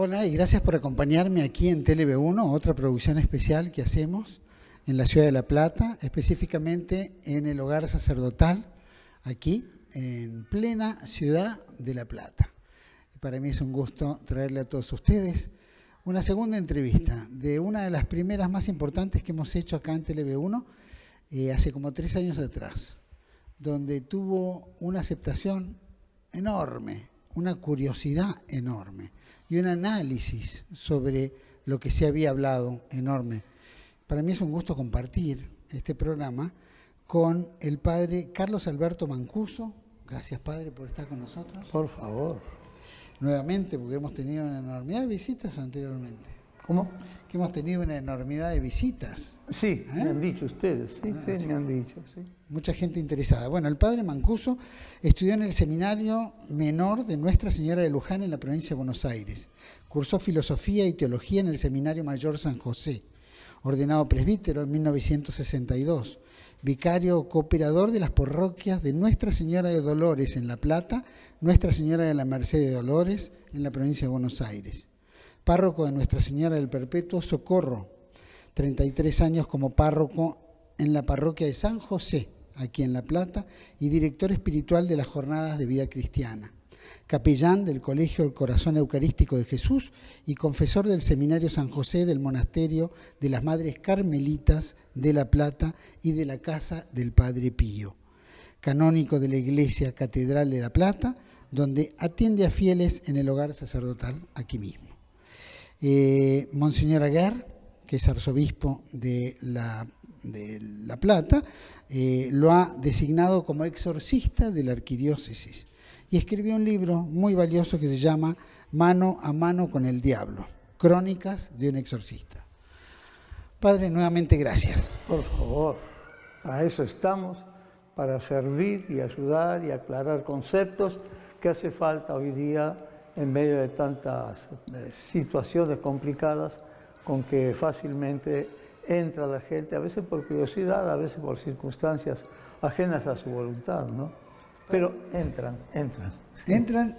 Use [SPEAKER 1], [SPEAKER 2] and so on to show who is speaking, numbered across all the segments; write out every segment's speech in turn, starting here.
[SPEAKER 1] Hola y gracias por acompañarme aquí en TLV1, otra producción especial que hacemos en la ciudad de La Plata, específicamente en el hogar sacerdotal, aquí en plena ciudad de La Plata. Para mí es un gusto traerle a todos ustedes una segunda entrevista de una de las primeras más importantes que hemos hecho acá en TLV1 hace como 3 años atrás, donde tuvo una aceptación enorme, una curiosidad enorme y un análisis sobre lo que se había hablado enorme. Para mí es un gusto compartir este programa con el padre Carlos Alberto Mancuso. Gracias, padre, por estar con nosotros.
[SPEAKER 2] Por favor.
[SPEAKER 1] Nuevamente, porque hemos tenido una enormidad de visitas anteriormente.
[SPEAKER 2] ¿Cómo?
[SPEAKER 1] Que hemos tenido una enormidad de visitas.
[SPEAKER 2] Sí, me han dicho ustedes, sí, sí, me han dicho, sí.
[SPEAKER 1] Mucha gente interesada. Bueno, el padre Mancuso estudió en el seminario menor de Nuestra Señora de Luján en la provincia de Buenos Aires. Cursó filosofía y teología en el seminario mayor San José. Ordenado presbítero en 1962. Vicario cooperador de las parroquias de Nuestra Señora de Dolores en La Plata, Nuestra Señora de la Merced de Dolores en la provincia de Buenos Aires. Párroco de Nuestra Señora del Perpetuo Socorro, 33 años como párroco en la parroquia de San José, aquí en La Plata, y director espiritual de las Jornadas de Vida Cristiana. Capellán del Colegio del Corazón Eucarístico de Jesús y confesor del Seminario San José del Monasterio de las Madres Carmelitas de La Plata y de la Casa del Padre Pío. Canónico de la Iglesia Catedral de La Plata, donde atiende a fieles en el hogar sacerdotal aquí mismo. Monseñor Aguer, que es arzobispo de La Plata, lo ha designado como exorcista de la arquidiócesis y escribió un libro muy valioso que se llama Mano a mano con el diablo, crónicas de un exorcista. Padre, nuevamente gracias.
[SPEAKER 2] Por favor, para eso estamos, para servir y ayudar y aclarar conceptos que hace falta hoy día en medio de tantas situaciones complicadas con que fácilmente entra la gente, a veces por curiosidad, a veces por circunstancias ajenas a su voluntad, ¿no? Pero entran. Sí.
[SPEAKER 1] ¿Entran?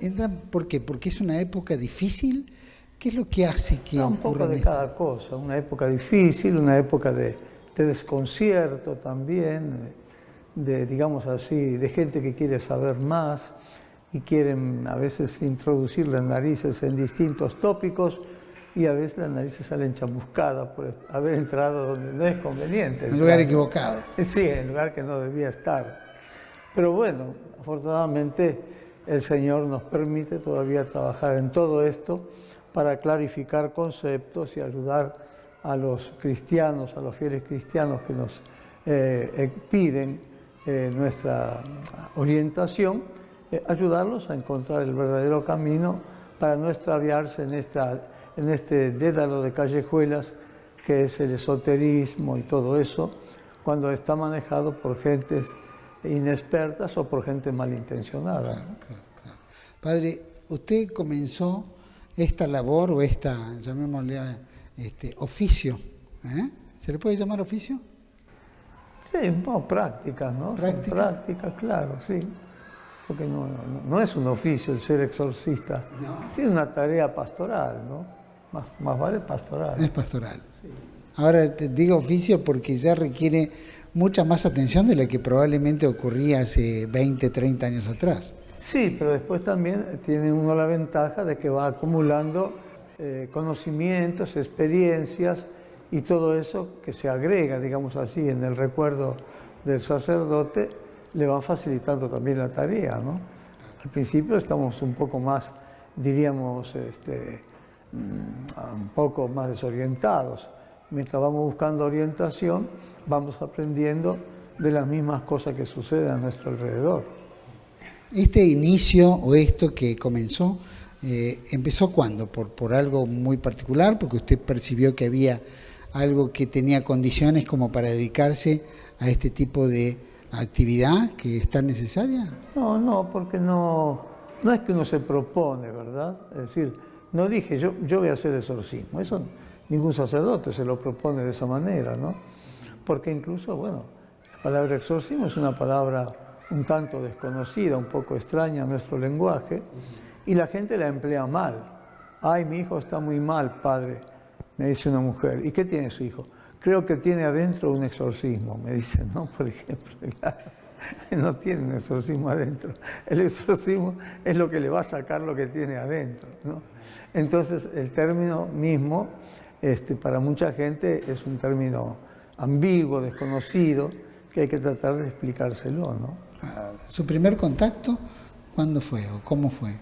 [SPEAKER 1] ¿Por qué? ¿Porque es una época difícil? ¿Qué es lo que hace que ocurra?
[SPEAKER 2] Un poco de cada cosa, una época difícil, una época de desconcierto también, de, digamos así, de gente que quiere saber más y quieren a veces introducir las narices en distintos tópicos y a veces las narices salen chamuscadas por haber entrado donde no es conveniente.
[SPEAKER 1] En el lugar equivocado.
[SPEAKER 2] Sí, en el lugar que no debía estar. Pero bueno, afortunadamente el Señor nos permite todavía trabajar en todo esto para clarificar conceptos y ayudar a los cristianos, a los fieles cristianos que nos piden nuestra orientación, ayudarlos a encontrar el verdadero camino para no extraviarse en este dédalo de callejuelas que es el esoterismo y todo eso, cuando está manejado por gentes inexpertas o por gente malintencionada.
[SPEAKER 1] Claro. Padre, usted comenzó esta labor o esta, llamémosle, oficio, ¿se le puede llamar oficio?
[SPEAKER 2] Sí, práctica, ¿no? Práctica, claro, sí. Porque no es un oficio el ser exorcista, no. Sí es una tarea pastoral, ¿no? Más vale pastoral.
[SPEAKER 1] Es pastoral. Sí. Ahora te digo oficio porque ya requiere mucha más atención de la que probablemente ocurría hace 20, 30 años atrás.
[SPEAKER 2] Sí, pero después también tiene uno la ventaja de que va acumulando conocimientos, experiencias y todo eso que se agrega, digamos así, en el recuerdo del sacerdote, le va facilitando también la tarea, ¿no? Al principio estamos un poco más, diríamos, un poco más desorientados. Mientras vamos buscando orientación, vamos aprendiendo de las mismas cosas que suceden a nuestro alrededor.
[SPEAKER 1] Este inicio o esto que comenzó, ¿empezó cuándo? ¿Por algo muy particular? ¿Porque usted percibió que había algo que tenía condiciones como para dedicarse a este tipo de actividad que es tan necesaria?
[SPEAKER 2] No, porque no es que uno se propone, ¿verdad? Es decir, no dije yo voy a hacer exorcismo, eso ningún sacerdote se lo propone de esa manera, ¿no? Porque incluso, bueno, la palabra exorcismo es una palabra un tanto desconocida, un poco extraña a nuestro lenguaje, y la gente la emplea mal. Ay, mi hijo está muy mal, padre, me dice una mujer. ¿Y qué tiene su hijo? Creo que tiene adentro un exorcismo, me dicen, ¿no? Por ejemplo, claro, no tiene un exorcismo adentro. El exorcismo es lo que le va a sacar lo que tiene adentro, ¿no? Entonces, el término mismo, para mucha gente es un término ambiguo, desconocido, que hay que tratar de explicárselo, ¿no?
[SPEAKER 1] ¿Su primer contacto cuándo fue o cómo fue?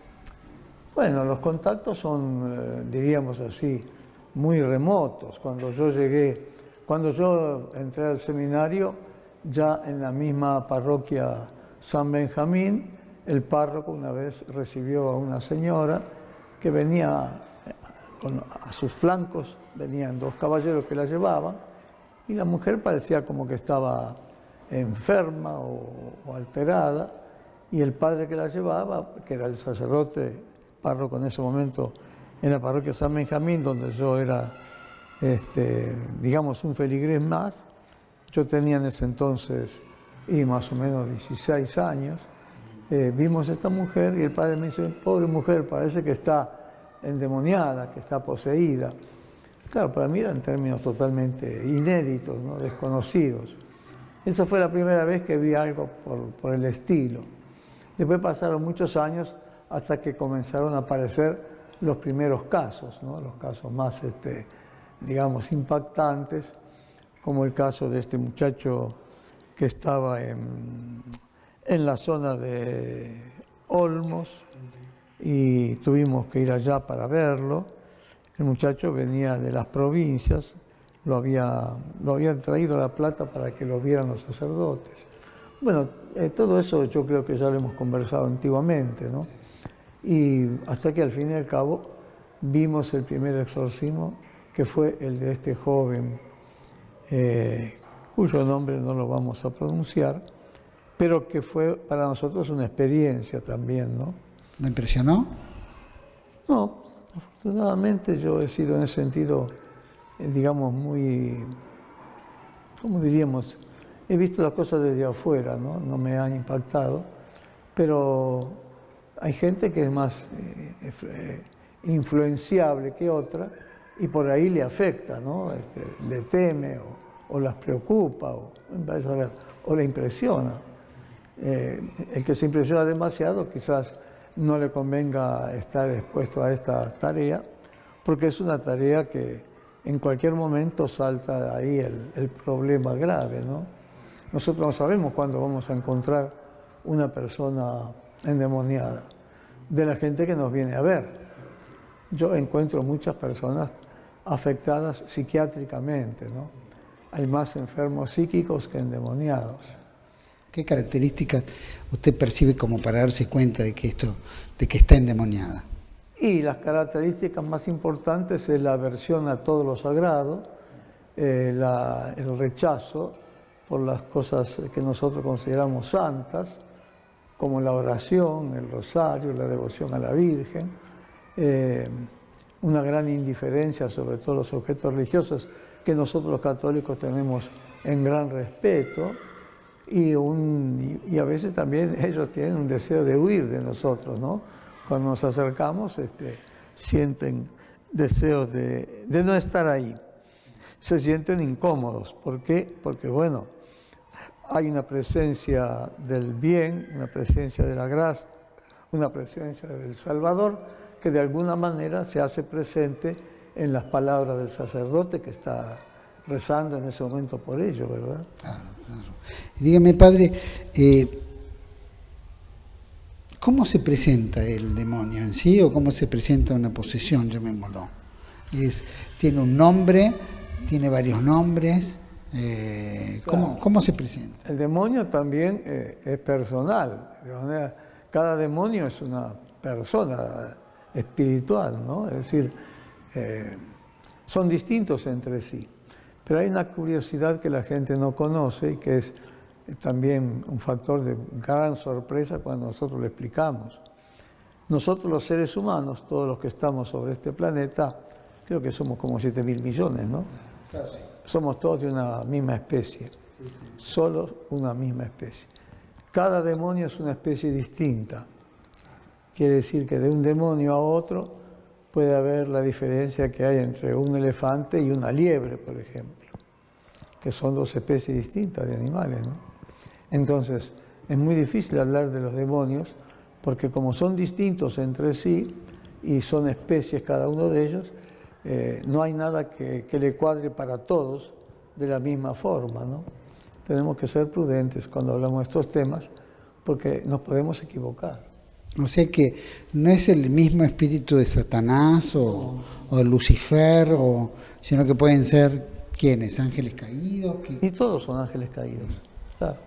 [SPEAKER 2] Bueno, los contactos son, diríamos así, muy remotos. Cuando yo entré al seminario, ya en la misma parroquia San Benjamín, el párroco una vez recibió a una señora que venía a sus flancos, venían dos caballeros que la llevaban, y la mujer parecía como que estaba enferma o alterada, y el padre que la llevaba, que era el sacerdote párroco en ese momento en la parroquia San Benjamín, donde yo era, digamos, un feligrés más. Yo tenía en ese entonces más o menos 16 años. Vimos a esta mujer y el padre me dice, pobre mujer, parece que está endemoniada, que está poseída. Claro, para mí eran términos totalmente inéditos, ¿no? Desconocidos. Esa fue la primera vez que vi algo por el estilo. Después pasaron muchos años hasta que comenzaron a aparecer los primeros casos, ¿no? Los casos más, digamos, impactantes, como el caso de este muchacho que estaba en la zona de Olmos y tuvimos que ir allá para verlo. El muchacho venía de las provincias, lo habían traído a La Plata para que lo vieran los sacerdotes. Bueno, todo eso yo creo que ya lo hemos conversado antiguamente, ¿no? Y hasta que al fin y al cabo vimos el primer exorcismo, que fue el de este joven, cuyo nombre no lo vamos a pronunciar, pero que fue para nosotros una experiencia también, ¿no?
[SPEAKER 1] ¿Me impresionó?
[SPEAKER 2] No, afortunadamente yo he sido en ese sentido, digamos, muy, ¿cómo diríamos? He visto las cosas desde afuera, ¿no? No me han impactado, pero hay gente que es más influenciable que otra y por ahí le afecta, ¿no? Le teme o las preocupa o le impresiona. El que se impresiona demasiado quizás no le convenga estar expuesto a esta tarea, porque es una tarea que en cualquier momento salta ahí el problema grave, ¿no? Nosotros no sabemos cuándo vamos a encontrar una persona endemoniada, de la gente que nos viene a ver. Yo encuentro muchas personas afectadas psiquiátricamente, ¿no? Hay más enfermos psíquicos que endemoniados.
[SPEAKER 1] ¿Qué características usted percibe como para darse cuenta de que está endemoniada?
[SPEAKER 2] Y las características más importantes es la aversión a todo lo sagrado, el rechazo por las cosas que nosotros consideramos santas, como la oración, el rosario, la devoción a la Virgen, una gran indiferencia sobre todos los objetos religiosos que nosotros los católicos tenemos en gran respeto, y a veces también ellos tienen un deseo de huir de nosotros, ¿no? Cuando nos acercamos sienten deseos de no estar ahí, se sienten incómodos. ¿Por qué? Porque bueno, hay una presencia del bien, una presencia de la gracia, una presencia del Salvador que de alguna manera se hace presente en las palabras del sacerdote que está rezando en ese momento por ello, ¿verdad?
[SPEAKER 1] Claro, claro. Dígame, padre, ¿cómo se presenta el demonio en sí o cómo se presenta una posesión, llamémoslo? ¿Tiene un nombre? ¿Tiene varios nombres?
[SPEAKER 2] Claro.
[SPEAKER 1] ¿Cómo se presenta?
[SPEAKER 2] El demonio también es personal. De manera, cada demonio es una persona espiritual, ¿no? Es decir, son distintos entre sí. Pero hay una curiosidad que la gente no conoce y que es también un factor de gran sorpresa cuando nosotros lo explicamos. Nosotros los seres humanos, todos los que estamos sobre este planeta, creo que somos como 7.000 millones, ¿no? Claro, sí. Somos todos de una misma especie, solo una misma especie. Cada demonio es una especie distinta. Quiere decir que de un demonio a otro puede haber la diferencia que hay entre un elefante y una liebre, por ejemplo, que son dos especies distintas de animales, ¿no? Entonces, es muy difícil hablar de los demonios, porque como son distintos entre sí y son especies cada uno de ellos, no hay nada que le cuadre para todos de la misma forma, ¿no? Tenemos que ser prudentes cuando hablamos de estos temas, porque nos podemos equivocar.
[SPEAKER 1] O sea que no es el mismo espíritu de Satanás o Lucifer, sino que pueden ser, ¿quiénes? ¿Ángeles caídos?
[SPEAKER 2] Y todos son ángeles caídos, claro.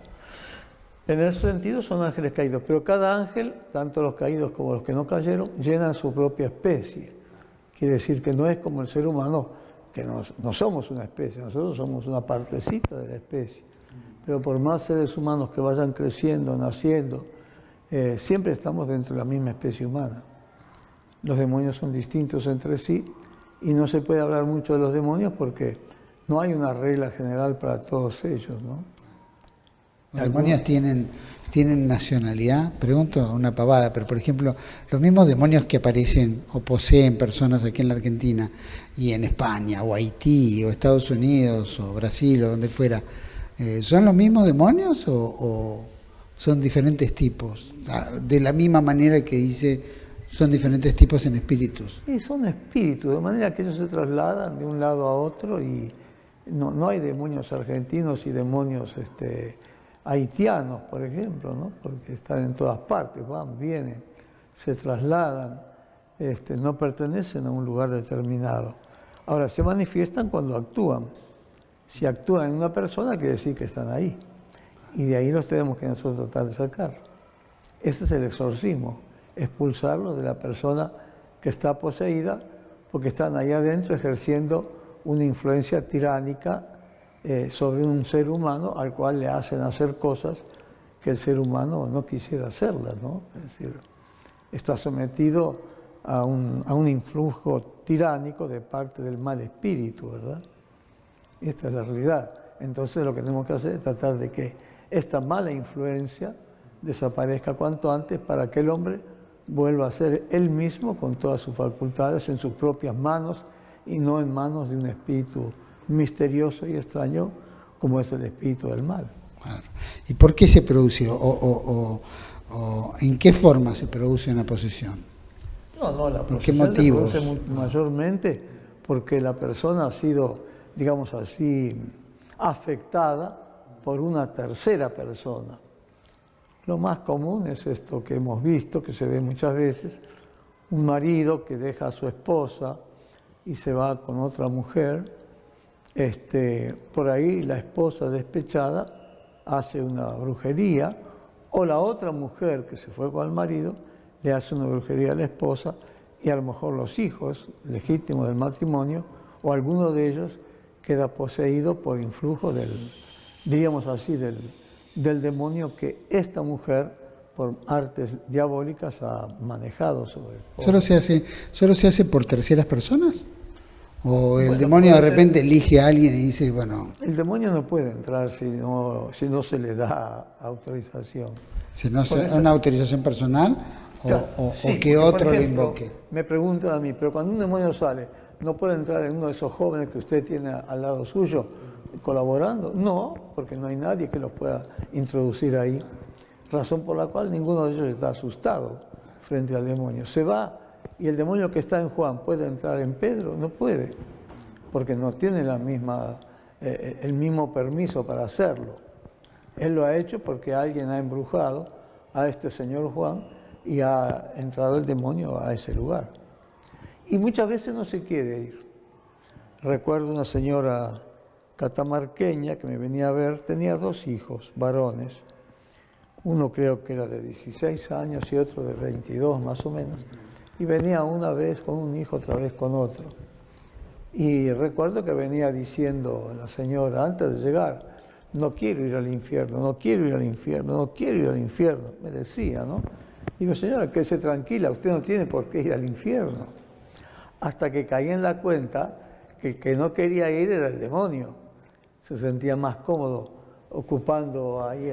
[SPEAKER 2] En ese sentido son ángeles caídos, pero cada ángel, tanto los caídos como los que no cayeron, llenan su propia especie. Quiere decir que no es como el ser humano, que no somos una especie, nosotros somos una partecita de la especie. Pero por más seres humanos que vayan creciendo, naciendo, siempre estamos dentro de la misma especie humana. Los demonios son distintos entre sí y no se puede hablar mucho de los demonios porque no hay una regla general para todos ellos, ¿no?
[SPEAKER 1] ¿Los demonios tienen nacionalidad? Pregunto una pavada, pero por ejemplo, los mismos demonios que aparecen o poseen personas aquí en la Argentina y en España o Haití o Estados Unidos o Brasil o donde fuera, ¿son los mismos demonios o son diferentes tipos? De la misma manera que dice, son diferentes tipos en espíritus.
[SPEAKER 2] Sí, son espíritus, de manera que ellos se trasladan de un lado a otro y no hay demonios argentinos y demonios haitianos, por ejemplo, ¿no? Porque están en todas partes, van, vienen, se trasladan, no pertenecen a un lugar determinado. Ahora, se manifiestan cuando actúan. Si actúan en una persona, quiere decir que están ahí. Y de ahí los tenemos que nosotros tratar de sacar. Ese es el exorcismo, expulsarlos de la persona que está poseída, porque están ahí adentro ejerciendo una influencia tiránica sobre un ser humano al cual le hacen hacer cosas que el ser humano no quisiera hacerlas, ¿no? Es decir, está sometido a un influjo tiránico de parte del mal espíritu, ¿verdad? Esta es la realidad. Entonces lo que tenemos que hacer es tratar de que esta mala influencia desaparezca cuanto antes para que el hombre vuelva a ser él mismo con todas sus facultades en sus propias manos y no en manos de un espíritu misterioso y extraño como es el espíritu del mal.
[SPEAKER 1] Claro. ¿Y por qué se produce o en qué forma se produce una posesión?
[SPEAKER 2] No, la
[SPEAKER 1] ¿Por qué
[SPEAKER 2] posesión
[SPEAKER 1] motivos?
[SPEAKER 2] se produce mayormente porque la persona ha sido, digamos así, afectada por una tercera persona. Lo más común es esto que hemos visto, que se ve muchas veces, un marido que deja a su esposa y se va con otra mujer. Por ahí la esposa despechada hace una brujería, o la otra mujer que se fue con el marido le hace una brujería a la esposa, y a lo mejor los hijos legítimos del matrimonio o alguno de ellos queda poseído por influjo diríamos así, del demonio que esta mujer por artes diabólicas ha manejado sobre él.
[SPEAKER 1] ¿Solo se hace por terceras personas? ¿O el
[SPEAKER 2] Bueno,
[SPEAKER 1] demonio de
[SPEAKER 2] puede
[SPEAKER 1] repente elige a alguien y dice, bueno...
[SPEAKER 2] El demonio no puede entrar si no se le da autorización.
[SPEAKER 1] Si no es una autorización personal o
[SPEAKER 2] Sí,
[SPEAKER 1] que
[SPEAKER 2] porque,
[SPEAKER 1] otro
[SPEAKER 2] por
[SPEAKER 1] le
[SPEAKER 2] ejemplo,
[SPEAKER 1] invoque.
[SPEAKER 2] Me preguntan a mí, pero cuando un demonio sale, ¿no puede entrar en uno de esos jóvenes que usted tiene al lado suyo colaborando? No, porque no hay nadie que los pueda introducir ahí. Razón por la cual ninguno de ellos está asustado frente al demonio. Se va y el demonio que está en Juan puede entrar en Pedro, no puede, porque no tiene el mismo permiso para hacerlo. Él lo ha hecho porque alguien ha embrujado a este señor Juan y ha entrado el demonio a ese lugar. Y muchas veces no se quiere ir. Recuerdo una señora catamarqueña que me venía a ver, tenía 2 hijos varones, uno creo que era de 16 años y otro de 22 más o menos, y venía una vez con un hijo, otra vez con otro. Y recuerdo que venía diciendo la señora antes de llegar, no quiero ir al infierno, no quiero ir al infierno, no quiero ir al infierno, me decía, ¿no? Digo, señora, quédese tranquila, usted no tiene por qué ir al infierno. Hasta que caí en la cuenta que el que no quería ir era el demonio. Se sentía más cómodo ocupando ahí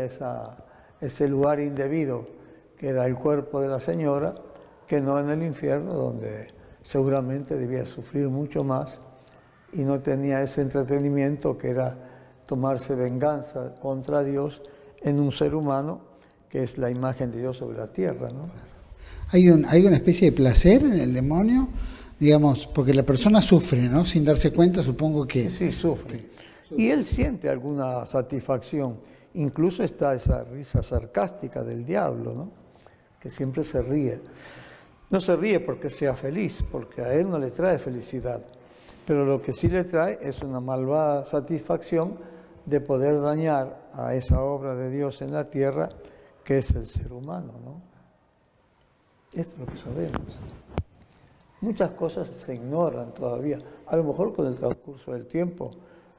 [SPEAKER 2] ese lugar indebido que era el cuerpo de la señora, que no en el infierno donde seguramente debía sufrir mucho más y no tenía ese entretenimiento que era tomarse venganza contra Dios en un ser humano que es la imagen de Dios sobre la tierra, ¿no?
[SPEAKER 1] Hay una especie de placer en el demonio, digamos, porque la persona sufre, ¿no? Sin darse cuenta, supongo que...
[SPEAKER 2] Sí, sufre. Y él siente alguna satisfacción. Incluso está esa risa sarcástica del diablo, ¿no? Que siempre se ríe. No se ríe porque sea feliz, porque a él no le trae felicidad. Pero lo que sí le trae es una malvada satisfacción de poder dañar a esa obra de Dios en la tierra, que es el ser humano, ¿no? Esto es lo que sabemos. Muchas cosas se ignoran todavía. A lo mejor con el transcurso del tiempo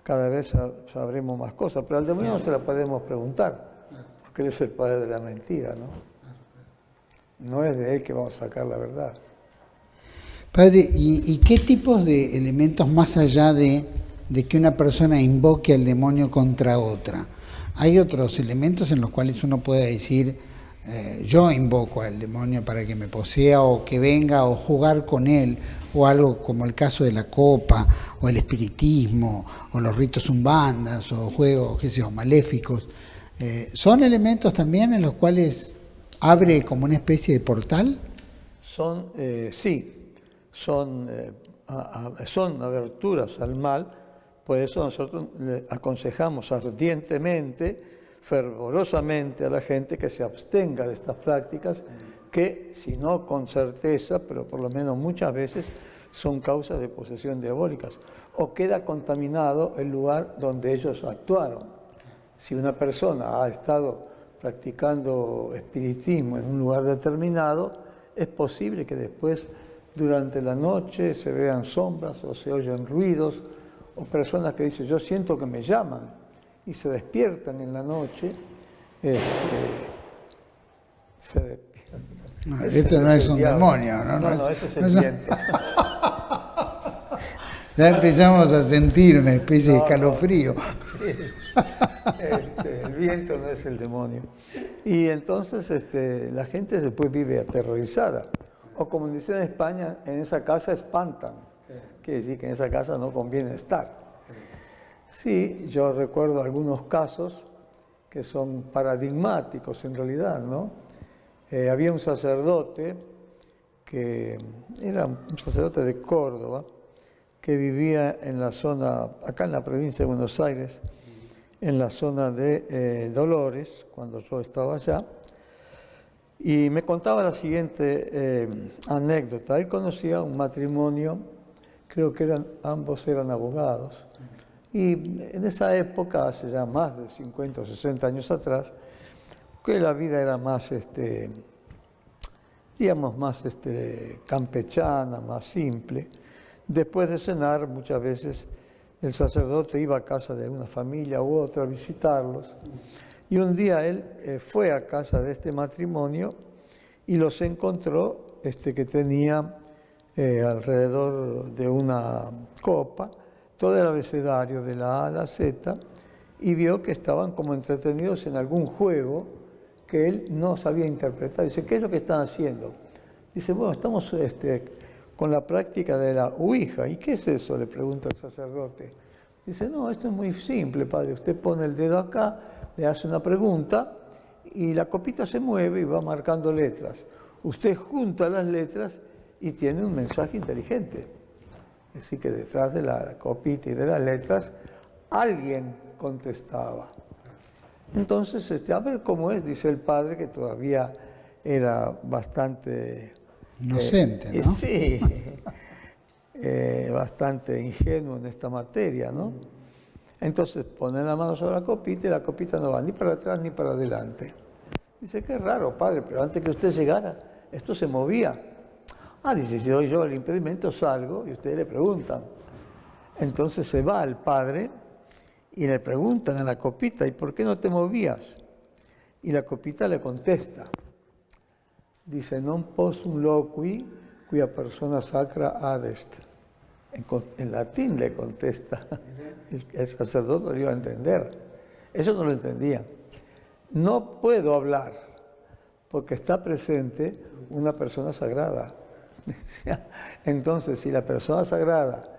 [SPEAKER 2] cada vez sabremos más cosas, pero al demonio no se la podemos preguntar, porque él es el padre de la mentira, ¿no? No es de él que vamos a sacar la verdad.
[SPEAKER 1] Padre, ¿y qué tipos de elementos más allá de que una persona invoque al demonio contra otra? ¿Hay otros elementos en los cuales uno pueda decir, yo invoco al demonio para que me posea o que venga o jugar con él, o algo como el caso de la copa o el espiritismo o los ritos umbandas o juegos, qué sé yo, maléficos? ¿Son elementos también en los cuales abre como una especie de portal?
[SPEAKER 2] Sí, son aberturas al mal. Por eso nosotros le aconsejamos ardientemente, fervorosamente a la gente que se abstenga de estas prácticas que, si no con certeza, pero por lo menos muchas veces, son causas de posesión diabólicas. O queda contaminado el lugar donde ellos actuaron. Si una persona ha estado practicando espiritismo en un lugar determinado, es posible que después, durante la noche, se vean sombras o se oyen ruidos, o personas que dicen, yo siento que me llaman, y se despiertan en la noche, se despiertan.
[SPEAKER 1] No, esto no es un demonio, ¿no?
[SPEAKER 2] No, ese es el viento.
[SPEAKER 1] Ya empezamos a sentir una especie de escalofrío.
[SPEAKER 2] Sí. El viento no es el demonio. Y entonces la gente después vive aterrorizada. O como dicen en España, en esa casa espantan. Quiere decir que en esa casa no conviene estar. Sí, yo recuerdo algunos casos que son paradigmáticos en realidad, ¿no? Había un sacerdote que era un sacerdote de Córdoba, que vivía en la zona, acá en la provincia de Buenos Aires, en la zona de Dolores, cuando yo estaba allá, y me contaba la siguiente anécdota. Él conocía un matrimonio, creo que ambos eran abogados, y en esa época, hace ya más de 50 o 60 años atrás, que la vida era más, digamos, más campechana, más simple. Después de cenar, muchas veces el sacerdote iba a casa de una familia u otra a visitarlos. Y un día él fue a casa de este matrimonio y los encontró que tenía alrededor de una copa todo el abecedario de la A a la Z, y vio que estaban como entretenidos en algún juego que él no sabía interpretar. Dice, ¿qué es lo que están haciendo? Dice, bueno, estamos con la práctica de la Ouija. ¿Y qué es eso?, le pregunta el sacerdote. Dice, no, esto es muy simple, padre. Usted pone el dedo acá, le hace una pregunta y la copita se mueve y va marcando letras. Usted junta las letras y tiene un mensaje inteligente. Es decir, que detrás de la copita y de las letras alguien contestaba. Entonces, a ver cómo es, dice el padre, que todavía era bastante...
[SPEAKER 1] Inocente, ¿no?
[SPEAKER 2] Sí, bastante ingenuo en esta materia, ¿no? Entonces pone la mano sobre la copita y la copita no va ni para atrás ni para adelante. Dice, qué raro, padre, pero antes que usted llegara, esto se movía. Dice, si doy yo el impedimento, salgo y ustedes le preguntan. Entonces se va el padre y le preguntan a la copita, ¿y por qué no te movías? Y la copita le contesta. Dice, non possum loqui quia persona sacra adest. En latín le contesta. El sacerdote lo iba a entender. Eso no lo entendían. No puedo hablar porque está presente una persona sagrada. Entonces, si la persona sagrada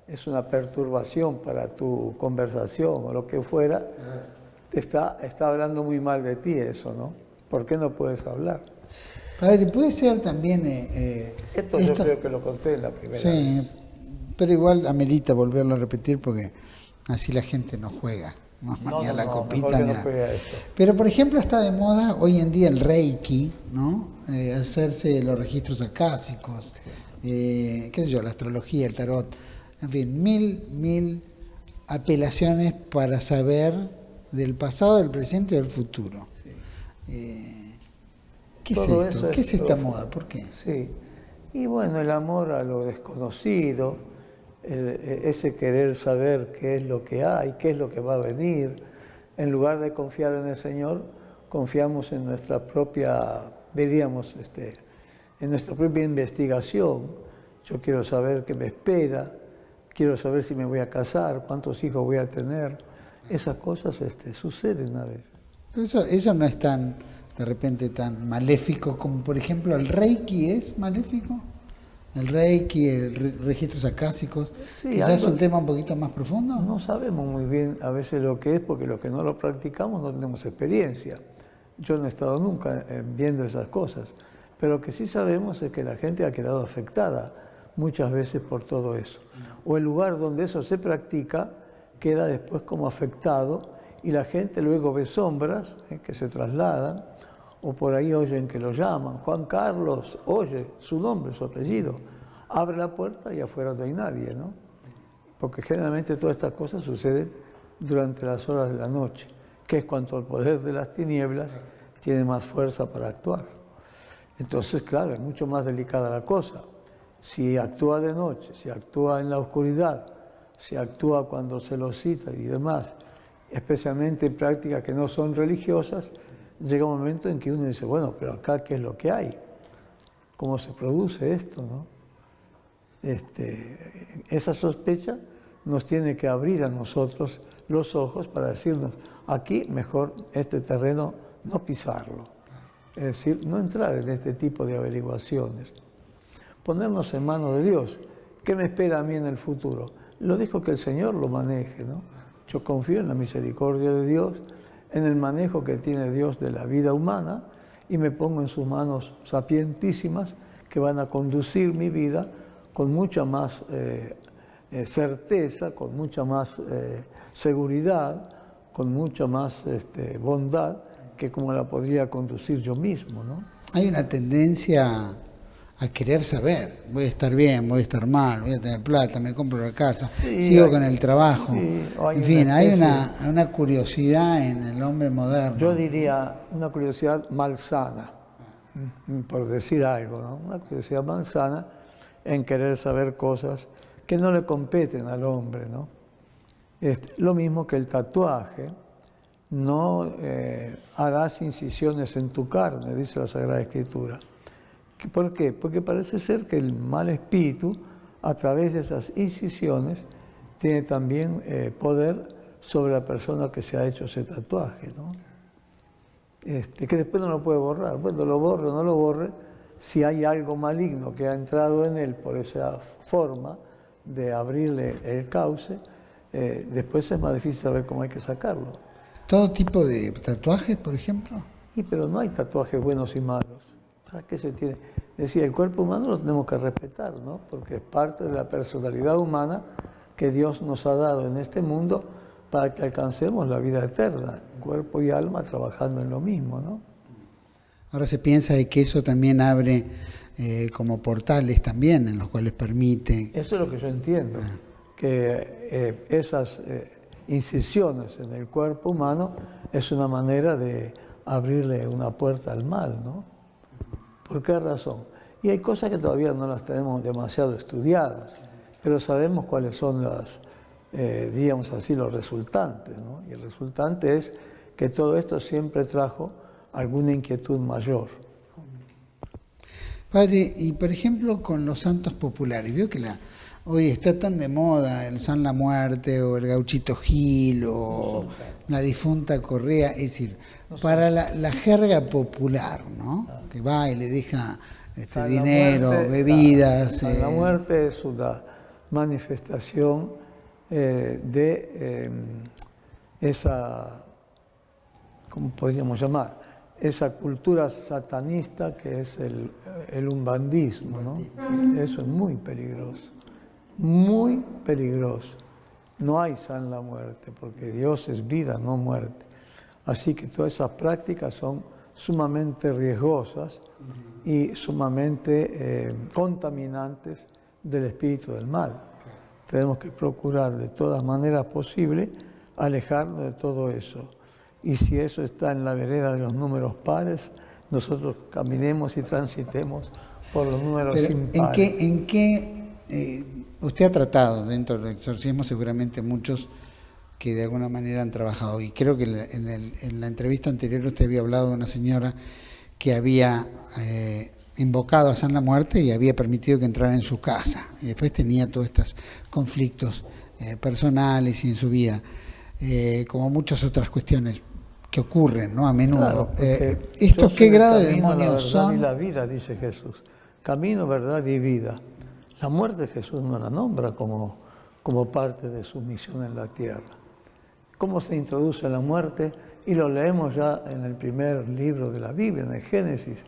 [SPEAKER 2] es una perturbación para tu conversación o lo que fuera, está hablando muy mal de ti eso, ¿no? ¿Por qué no puedes hablar?
[SPEAKER 1] Padre, puede ser también...
[SPEAKER 2] Esto yo creo que lo conté en la primera vez.
[SPEAKER 1] Pero igual amerita volverlo a repetir porque así la gente no juega. No, la copita.
[SPEAKER 2] No juega esto.
[SPEAKER 1] Pero, por ejemplo, está de moda hoy en día el Reiki, ¿no? Hacerse los registros acásicos, qué sé yo, la astrología, el tarot, en fin, mil apelaciones para saber del pasado, del presente y del futuro. Sí. ¿Qué es esto? ¿Qué es esta moda? ¿Por qué?
[SPEAKER 2] Sí. Y bueno, el amor a lo desconocido, ese querer saber qué es lo que hay, qué es lo que va a venir. En lugar de confiar en el Señor, confiamos en nuestra propia, diríamos, en nuestra propia investigación. Yo quiero saber qué me espera, quiero saber si me voy a casar, cuántos hijos voy a tener. Esas cosas suceden a veces.
[SPEAKER 1] Pero eso no es tan, de repente, tan maléfico como, por ejemplo, el Reiki. ¿Es maléfico? El Reiki, registros acásicos,
[SPEAKER 2] sí,
[SPEAKER 1] quizás es un tema un poquito más profundo.
[SPEAKER 2] No sabemos muy bien a veces lo que es, porque los que no lo practicamos no tenemos experiencia. Yo no he estado nunca viendo esas cosas, pero lo que sí sabemos es que la gente ha quedado afectada muchas veces por todo eso. O el lugar donde eso se practica queda después como afectado y la gente luego ve sombras que se trasladan, o por ahí oyen que lo llaman. Juan Carlos oye su nombre, su apellido, abre la puerta y afuera no hay nadie, ¿no? Porque generalmente todas estas cosas suceden durante las horas de la noche, que es cuando el poder de las tinieblas tiene más fuerza para actuar. Entonces, claro, es mucho más delicada la cosa. Si actúa de noche, si actúa en la oscuridad, si actúa cuando se lo cita y demás, especialmente en prácticas que no son religiosas, llega un momento en que uno dice, bueno, pero acá, ¿qué es lo que hay? ¿Cómo se produce esto, no? Esa sospecha nos tiene que abrir a nosotros los ojos para decirnos, aquí mejor este terreno no pisarlo. Es decir, no entrar en este tipo de averiguaciones. Ponernos en manos de Dios. ¿Qué me espera a mí en el futuro? Lo dijo que el Señor lo maneje, ¿no? Yo confío en la misericordia de Dios, en el manejo que tiene Dios de la vida humana y me pongo en sus manos sapientísimas que van a conducir mi vida con mucha más certeza, con mucha más seguridad, con mucha más bondad que como la podría conducir yo mismo, ¿no?
[SPEAKER 1] Hay una tendencia a querer saber, voy a estar bien, voy a estar mal, voy a tener plata, me compro la casa, sí, sigo con el trabajo. Sí, en fin, hay una curiosidad en el hombre moderno.
[SPEAKER 2] Yo diría una curiosidad malsana, por decir algo, ¿no? Una curiosidad malsana en querer saber cosas que no le competen al hombre, ¿no? Lo mismo que el tatuaje. No harás incisiones en tu carne, dice la Sagrada Escritura. ¿Por qué? Porque parece ser que el mal espíritu, a través de esas incisiones, tiene también poder sobre la persona que se ha hecho ese tatuaje, ¿no? Que después no lo puede borrar. Bueno, lo borre o no lo borre, si hay algo maligno que ha entrado en él por esa forma de abrirle el cauce, después es más difícil saber cómo hay que sacarlo.
[SPEAKER 1] ¿Todo tipo de tatuajes, por ejemplo?
[SPEAKER 2] Sí, pero no hay tatuajes buenos y malos. ¿Para qué se tiene? Es decir, el cuerpo humano lo tenemos que respetar, ¿no? Porque es parte de la personalidad humana que Dios nos ha dado en este mundo para que alcancemos la vida eterna, cuerpo y alma trabajando en lo mismo, ¿no?
[SPEAKER 1] Ahora se piensa de que eso también abre como portales también, en los cuales permite...
[SPEAKER 2] Eso es lo que yo entiendo, que esas incisiones en el cuerpo humano es una manera de abrirle una puerta al mal, ¿no? ¿Por qué razón? Y hay cosas que todavía no las tenemos demasiado estudiadas, pero sabemos cuáles son las, digamos así, los resultantes, ¿no? Y el resultante es que todo esto siempre trajo alguna inquietud mayor.
[SPEAKER 1] Padre, y por ejemplo con los santos populares, veo que Hoy está tan de moda el San La Muerte o el Gauchito Gil o la difunta Correa, es decir, para la jerga popular, ¿no? Que va y le deja dinero, bebidas.
[SPEAKER 2] La muerte es una manifestación de esa, ¿cómo podríamos llamar? Esa cultura satanista que es el umbandismo, ¿no? Eso es muy peligroso, muy peligroso. No hay San La Muerte, porque Dios es vida, no muerte. Así que todas esas prácticas son sumamente riesgosas y sumamente contaminantes del espíritu del mal. Tenemos que procurar de todas maneras posibles alejarnos de todo eso. Y si eso está en la vereda de los números pares, nosotros caminemos y transitemos por los números impares.
[SPEAKER 1] ¿En qué usted ha tratado dentro del exorcismo seguramente muchos que de alguna manera han trabajado? Y creo que en la entrevista anterior usted había hablado de una señora que había invocado a San La Muerte y había permitido que entrara en su casa. Y después tenía todos estos conflictos personales y en su vida, como muchas otras cuestiones que ocurren, ¿no? A menudo.
[SPEAKER 2] Claro,
[SPEAKER 1] ¿Estos qué grado de demonios son?
[SPEAKER 2] Y la vida, dice Jesús. Camino, verdad y vida. La muerte Jesús no la nombra como parte de su misión en la tierra. ¿Cómo se introduce la muerte? Y lo leemos ya en el primer libro de la Biblia, en el Génesis.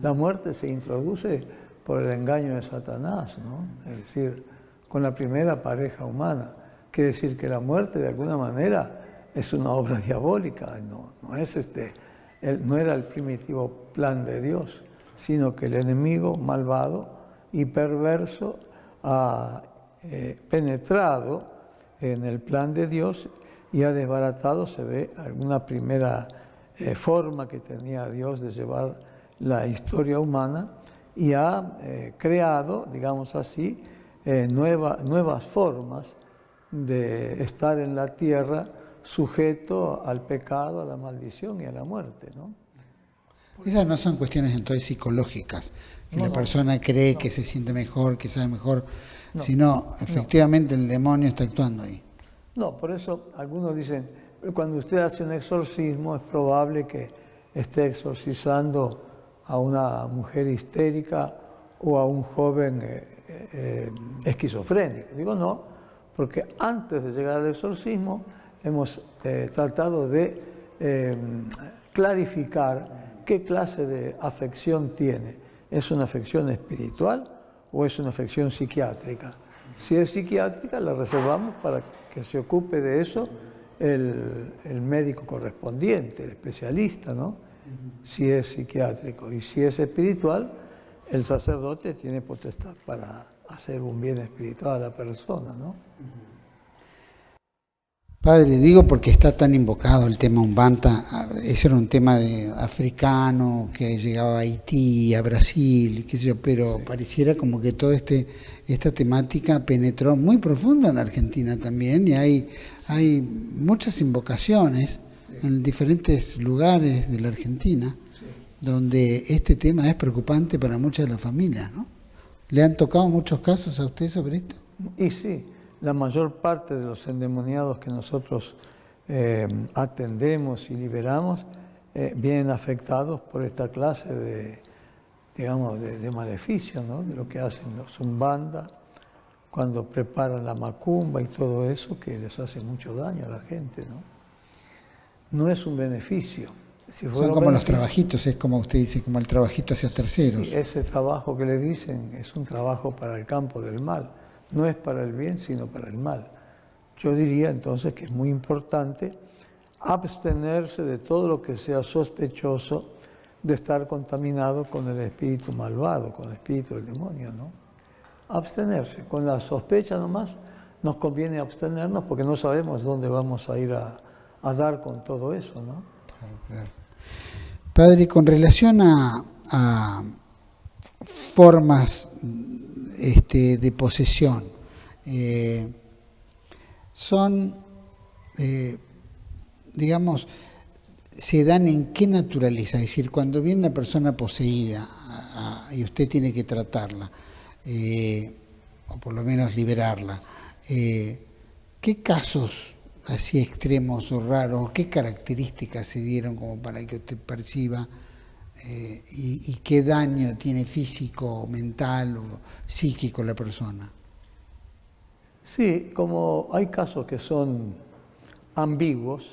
[SPEAKER 2] La muerte se introduce por el engaño de Satanás, ¿no? Es decir, con la primera pareja humana. Quiere decir que la muerte, de alguna manera, es una obra diabólica, no era el primitivo plan de Dios, sino que el enemigo malvado y perverso ha penetrado en el plan de Dios y ha desbaratado, se ve, alguna primera forma que tenía Dios de llevar la historia humana y ha creado, digamos así, nuevas formas de estar en la tierra sujeto al pecado, a la maldición y a la muerte, ¿no?
[SPEAKER 1] Esas no son cuestiones entonces psicológicas, que la persona cree que se siente mejor, que sabe mejor, sino efectivamente el demonio está actuando ahí.
[SPEAKER 2] No, por eso algunos dicen, cuando usted hace un exorcismo es probable que esté exorcizando a una mujer histérica o a un joven esquizofrénico. Digo no, porque antes de llegar al exorcismo hemos tratado de clarificar qué clase de afección tiene. ¿Es una afección espiritual o es una afección psiquiátrica? Si es psiquiátrica, la reservamos para que se ocupe de eso el médico correspondiente, el especialista, ¿no? Si es psiquiátrico. Y si es espiritual, el sacerdote tiene potestad para hacer un bien espiritual a la persona, ¿no?
[SPEAKER 1] Padre, digo porque está tan invocado el tema Umbanda. Ese era un tema africano que llegaba a Haití, a Brasil, qué sé yo, pero pareciera como que toda esta temática penetró muy profundo en Argentina también y hay muchas invocaciones en diferentes lugares de la Argentina donde este tema es preocupante para muchas de las familias, ¿no? ¿Le han tocado muchos casos a usted sobre esto?
[SPEAKER 2] Y sí. La mayor parte de los endemoniados que nosotros atendemos y liberamos vienen afectados por esta clase de maleficio, ¿no? De lo que hacen los umbanda cuando preparan la macumba y todo eso, que les hace mucho daño a la gente, ¿no? No es un beneficio. Si
[SPEAKER 1] son como los trabajitos, es como usted dice, como el trabajito hacia terceros.
[SPEAKER 2] Sí, ese trabajo que le dicen es un trabajo para el campo del mal. No es para el bien, sino para el mal. Yo diría entonces que es muy importante abstenerse de todo lo que sea sospechoso de estar contaminado con el espíritu malvado, con el espíritu del demonio, ¿no? Abstenerse. Con la sospecha nomás nos conviene abstenernos porque no sabemos dónde vamos a ir a dar con todo eso, ¿no?
[SPEAKER 1] Claro. Padre, con relación a formas de posesión, son, digamos, se dan en qué naturaleza, es decir, cuando viene una persona poseída y usted tiene que tratarla, o por lo menos liberarla. ¿Qué casos así extremos o raros, qué características se dieron como para que usted perciba y qué daño tiene físico, mental o psíquico la persona?
[SPEAKER 2] Sí, como hay casos que son ambiguos,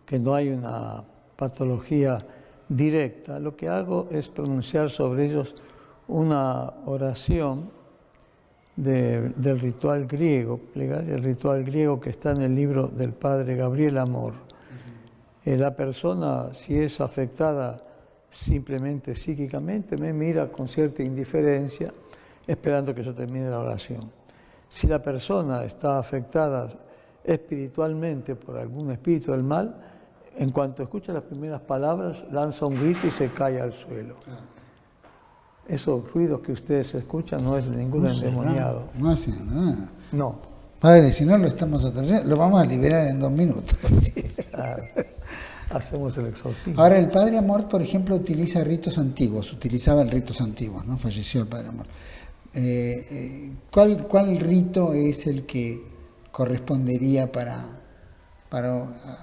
[SPEAKER 2] que no hay una patología directa, lo que hago es pronunciar sobre ellos una oración del ritual griego, el ritual griego que está en el libro del padre Gabriel Amor. La persona, si es afectada simplemente psíquicamente, me mira con cierta indiferencia, esperando que yo termine la oración. Si la persona está afectada espiritualmente por algún espíritu del mal, en cuanto escucha las primeras palabras, lanza un grito y se cae al suelo. Esos ruidos que ustedes escuchan no es de ningún endemoniado.
[SPEAKER 1] No, señor, no.
[SPEAKER 2] No.
[SPEAKER 1] Padre, si no lo estamos atrayendo, lo vamos a liberar en 2 minutos.
[SPEAKER 2] Claro. Hacemos el exorcismo.
[SPEAKER 1] Ahora, el Padre Amor, por ejemplo, utiliza ritos antiguos, utilizaba el ritos antiguos, ¿no? Falleció el Padre Amor. ¿Cuál rito es el que correspondería para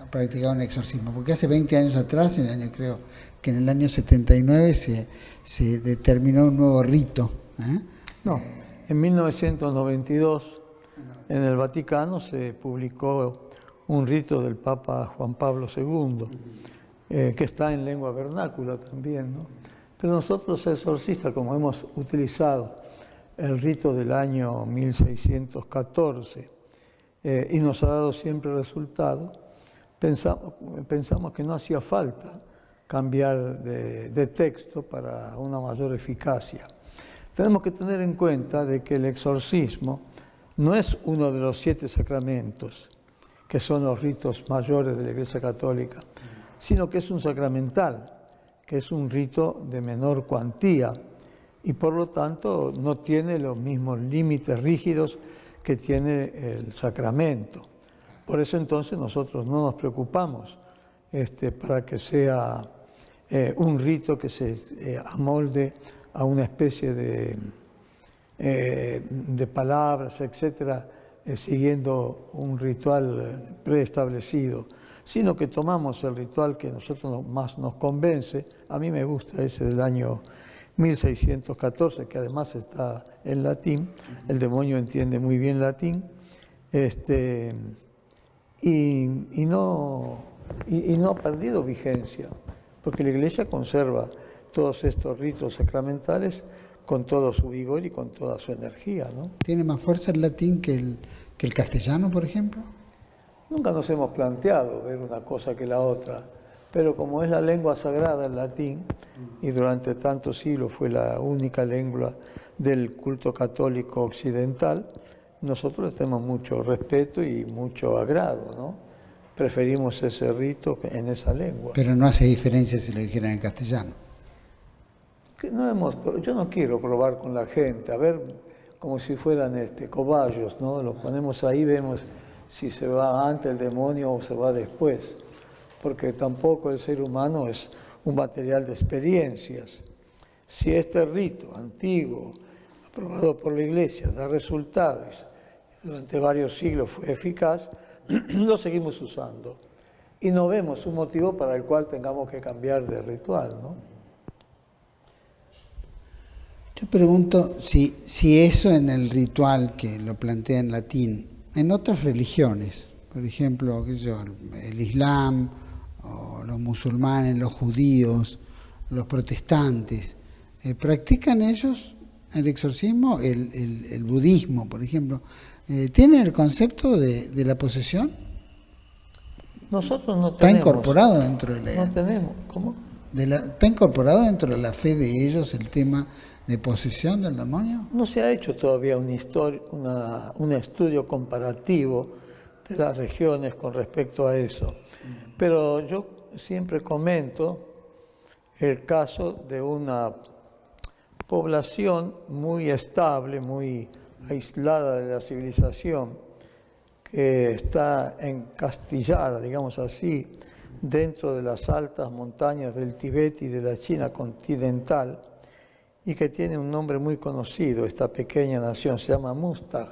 [SPEAKER 1] practicar un exorcismo? Porque hace 20 años atrás, creo que en el año 79 se determinó un nuevo rito.
[SPEAKER 2] No, en 1992 en el Vaticano se publicó un rito del Papa Juan Pablo II, que está en lengua vernácula también, ¿no? Pero nosotros los exorcistas, como hemos utilizado el rito del año 1614 y nos ha dado siempre resultado, pensamos que no hacía falta cambiar de texto para una mayor eficacia. Tenemos que tener en cuenta de que el exorcismo no es uno de los 7 sacramentos, que son los ritos mayores de la Iglesia Católica, sino que es un sacramental, que es un rito de menor cuantía y por lo tanto no tiene los mismos límites rígidos que tiene el sacramento. Por eso entonces nosotros no nos preocupamos para que sea un rito que se amolde a una especie de palabras, etcétera, siguiendo un ritual preestablecido, sino que tomamos el ritual que a nosotros más nos convence. A mí me gusta ese del año 1614, que además está en latín, el demonio entiende muy bien latín, y no ha perdido vigencia, porque la Iglesia conserva todos estos ritos sacramentales con todo su vigor y con toda su energía, ¿no?
[SPEAKER 1] ¿Tiene más fuerza el latín que el castellano, por ejemplo?
[SPEAKER 2] Nunca nos hemos planteado ver una cosa que la otra, pero como es la lengua sagrada el latín, y durante tantos siglos fue la única lengua del culto católico occidental, nosotros tenemos mucho respeto y mucho agrado, ¿no? Preferimos ese rito en esa lengua.
[SPEAKER 1] Pero no hace diferencia si lo dijeran en castellano.
[SPEAKER 2] Yo no quiero probar con la gente, a ver, como si fueran cobayos, ¿no? Los ponemos ahí, vemos si se va antes el demonio o se va después, porque tampoco el ser humano es un material de experiencias. Si este rito antiguo, aprobado por la Iglesia, da resultados, durante varios siglos fue eficaz, lo seguimos usando. Y no vemos un motivo para el cual tengamos que cambiar de ritual, ¿no?
[SPEAKER 1] Yo pregunto si eso en el ritual que lo plantea en latín, en otras religiones, por ejemplo, qué sé yo, el Islam, o los musulmanes, los judíos, los protestantes, ¿practican ellos el exorcismo? El budismo, por ejemplo, ¿tienen el concepto de la posesión?
[SPEAKER 2] Nosotros no tenemos.
[SPEAKER 1] ¿Está incorporado dentro de la...
[SPEAKER 2] No tenemos, ¿cómo?
[SPEAKER 1] ¿Está incorporado dentro de la fe de ellos el tema de posesión del demonio?
[SPEAKER 2] No se ha hecho todavía un estudio comparativo de las regiones con respecto a eso. Pero yo siempre comento el caso de una población muy estable, muy aislada de la civilización, que está encastillada, digamos así, dentro de las altas montañas del Tíbet y de la China continental, y que tiene un nombre muy conocido, esta pequeña nación, se llama Mustang,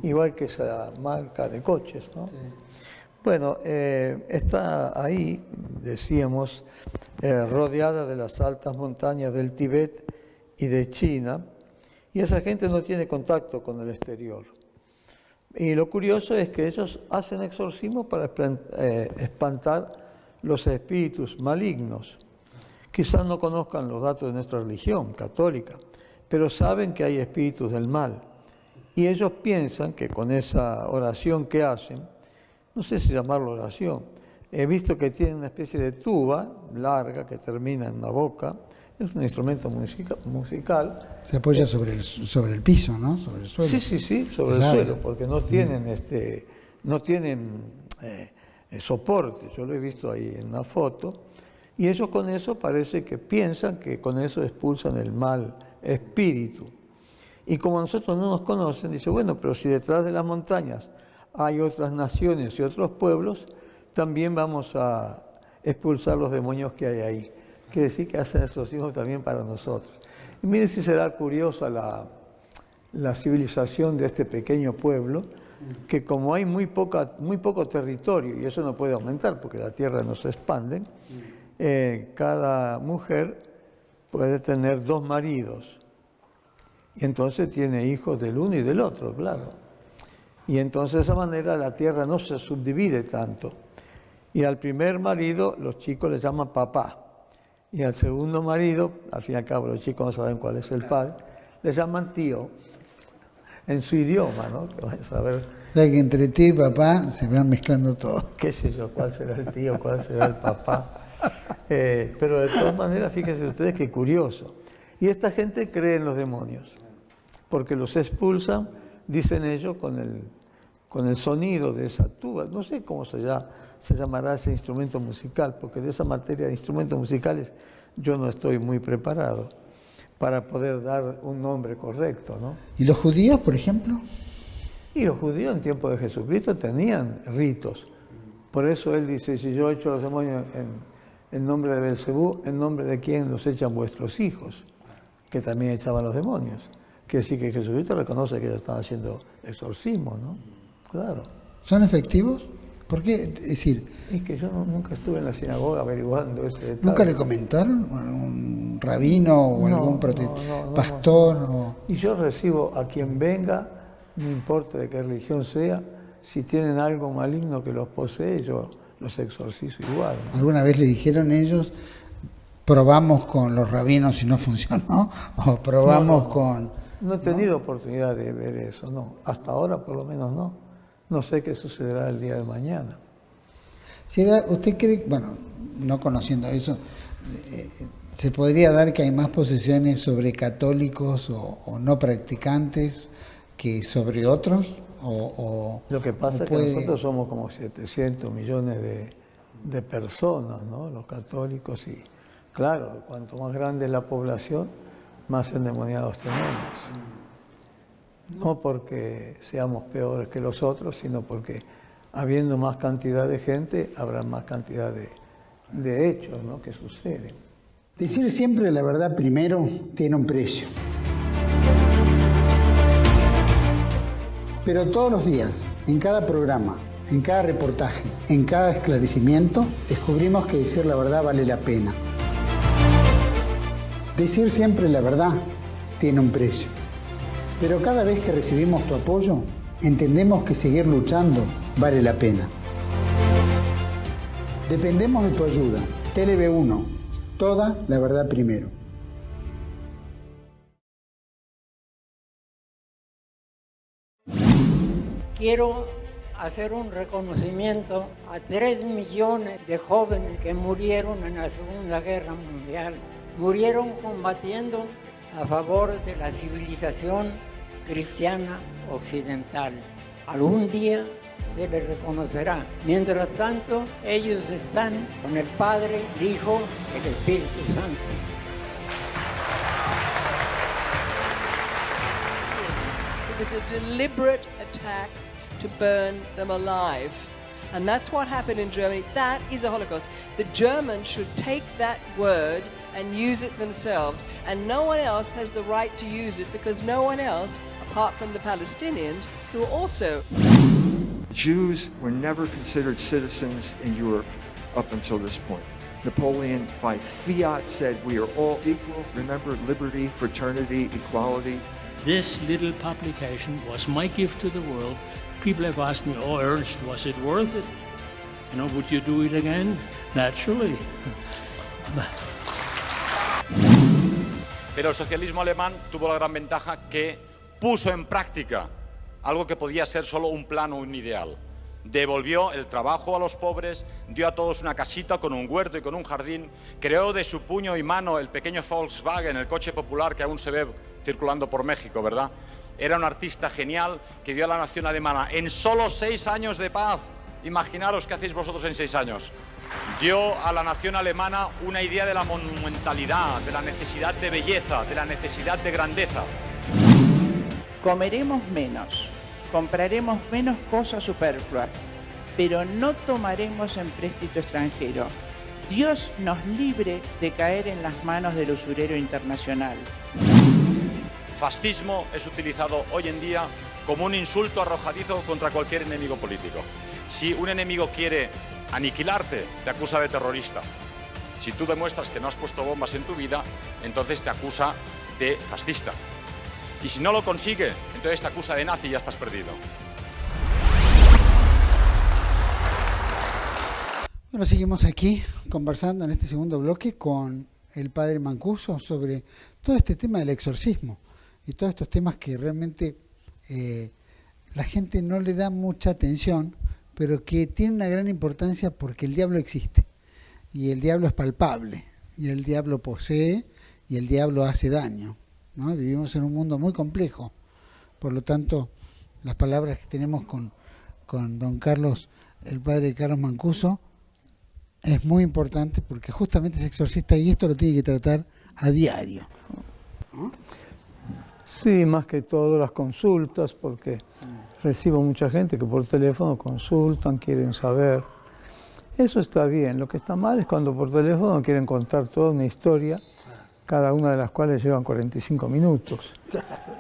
[SPEAKER 2] igual que esa marca de coches, ¿no? Sí. Bueno, está ahí, decíamos, rodeada de las altas montañas del Tíbet y de China, y esa gente no tiene contacto con el exterior. Y lo curioso es que ellos hacen exorcismo para espantar los espíritus malignos. Quizás no conozcan los datos de nuestra religión católica, pero saben que hay espíritus del mal. Y ellos piensan que con esa oración que hacen, no sé si llamarlo oración, he visto que tienen una especie de tuba larga que termina en una boca, es un instrumento musical.
[SPEAKER 1] Se apoya sobre el piso, ¿no? Sobre el suelo.
[SPEAKER 2] Sí, sobre el suelo, porque no tienen, soporte. Yo lo he visto ahí en una foto. Y ellos con eso parece que piensan que con eso expulsan el mal espíritu. Y como a nosotros no nos conocen, dice, bueno, pero si detrás de las montañas hay otras naciones y otros pueblos, también vamos a expulsar los demonios que hay ahí. Quiere decir que hacen exorcismos también para nosotros. Y miren si será curiosa la civilización de este pequeño pueblo, que como hay muy poco territorio, y eso no puede aumentar porque la tierra no se expande, cada mujer puede tener 2 maridos. Y entonces tiene hijos del uno y del otro, claro. Y entonces de esa manera la tierra no se subdivide tanto. Y al primer marido los chicos le llaman papá. Y al segundo marido, al fin y al cabo los chicos no saben cuál es el padre, le llaman tío, en su idioma, ¿no? Que van a saber.
[SPEAKER 1] O sea que entre tío y papá se van mezclando todo.
[SPEAKER 2] Qué sé yo, cuál será el tío, cuál será el papá. Pero de todas maneras, fíjense ustedes qué curioso. Y esta gente cree en los demonios, porque los expulsan, dicen ellos, con el sonido de esa tuba. No sé cómo se llamará ese instrumento musical, porque de esa materia de instrumentos musicales yo no estoy muy preparado para poder dar un nombre correcto, ¿no?
[SPEAKER 1] ¿Y los judíos, por ejemplo?
[SPEAKER 2] Y los judíos en tiempo de Jesucristo tenían ritos. Por eso él dice, si yo echo los demonios en nombre de Belcebú, ¿en nombre de quién los echan vuestros hijos? Que también echaban los demonios. Quiere decir que Jesucristo reconoce que ellos están haciendo exorcismo, ¿no? Claro.
[SPEAKER 1] ¿Son efectivos? ¿Por qué? Es decir...
[SPEAKER 2] Es que yo nunca estuve en la sinagoga averiguando ese detalle.
[SPEAKER 1] ¿Nunca le comentaron a un rabino o algún pastor?
[SPEAKER 2] No. Y yo recibo a quien venga, no importa de qué religión sea, si tienen algo maligno que los posee, yo los exorcizo igual, ¿no?
[SPEAKER 1] ¿Alguna vez le dijeron ellos, probamos con los rabinos y no funcionó? ¿O probamos con...?
[SPEAKER 2] No he tenido oportunidad de ver eso, no. Hasta ahora por lo menos no. No sé qué sucederá el día de mañana.
[SPEAKER 1] ¿Usted cree, bueno, no conociendo eso, se podría dar que hay más posesiones sobre católicos o no practicantes que sobre otros?
[SPEAKER 2] Lo que pasa es que nosotros somos como 700 millones de personas, ¿no? Los católicos, y claro, cuanto más grande es la población, más endemoniados tenemos. No porque seamos peores que los otros, sino porque habiendo más cantidad de gente, habrá más cantidad de hechos, ¿no?, que suceden.
[SPEAKER 1] Decir siempre la verdad primero tiene un precio. Pero todos los días, en cada programa, en cada reportaje, en cada esclarecimiento, descubrimos que decir la verdad vale la pena. Decir siempre la verdad tiene un precio. Pero cada vez que recibimos tu apoyo, entendemos que seguir luchando vale la pena. Dependemos de tu ayuda. TLV1, toda la verdad primero.
[SPEAKER 3] Quiero hacer un reconocimiento a 3 millones de jóvenes que murieron en la Segunda Guerra Mundial. Murieron combatiendo a favor de la civilización cristiana occidental. Algún día se les reconocerá. Mientras tanto, ellos están con el Padre, el Hijo, el Espíritu Santo.
[SPEAKER 4] It was a deliberate attack to burn them alive. And that's what happened in Germany. That is a Holocaust. The Germans should take that word and use it themselves, and no one else has the right to use it because no one else, apart from the Palestinians, who are also...
[SPEAKER 5] Jews were never considered citizens in Europe up until this point. Napoleon, by fiat, said we are all equal. Remember, liberty, fraternity, equality.
[SPEAKER 6] This little publication was my gift to the world. People have asked me, oh, Ernst, was it worth it? You know, would you do it again? Naturally.
[SPEAKER 7] Pero el socialismo alemán tuvo la gran ventaja que puso en práctica algo que podía ser solo un plan o un ideal. Devolvió el trabajo a los pobres, dio a todos una casita con un huerto y con un jardín, creó de su puño y mano el pequeño Volkswagen, el coche popular que aún se ve circulando por México, ¿verdad? Era un artista genial que dio a la nación alemana en solo 6 años de paz. Imaginaros qué hacéis vosotros en 6 años. Dio a la nación alemana una idea de la monumentalidad, de la necesidad de belleza, de la necesidad de grandeza.
[SPEAKER 8] Comeremos menos, compraremos menos cosas superfluas, pero no tomaremos empréstito extranjero. Dios nos libre de caer en las manos del usurero internacional.
[SPEAKER 7] Fascismo es utilizado hoy en día como un insulto arrojadizo contra cualquier enemigo político. Si un enemigo quiere aniquilarte, te acusa de terrorista. Si tú demuestras que no has puesto bombas en tu vida, entonces te acusa de fascista. Y si no lo consigue, entonces te acusa de nazi y ya estás perdido.
[SPEAKER 1] Bueno, seguimos aquí conversando en este segundo bloque con el padre Mancuso sobre todo este tema del exorcismo y todos estos temas que realmente la gente no le da mucha atención, pero que tienen una gran importancia porque el diablo existe y el diablo es palpable y el diablo posee y el diablo hace daño, ¿no? Vivimos en un mundo muy complejo, por lo tanto las palabras que tenemos con don Carlos, el padre Carlos Mancuso, es muy importante porque justamente es exorcista y esto lo tiene que tratar a diario, ¿no?
[SPEAKER 2] Sí, más que todo las consultas, porque recibo mucha gente que por teléfono consultan, quieren saber. Eso está bien. Lo que está mal es cuando por teléfono quieren contar toda una historia, cada una de las cuales llevan 45 minutos.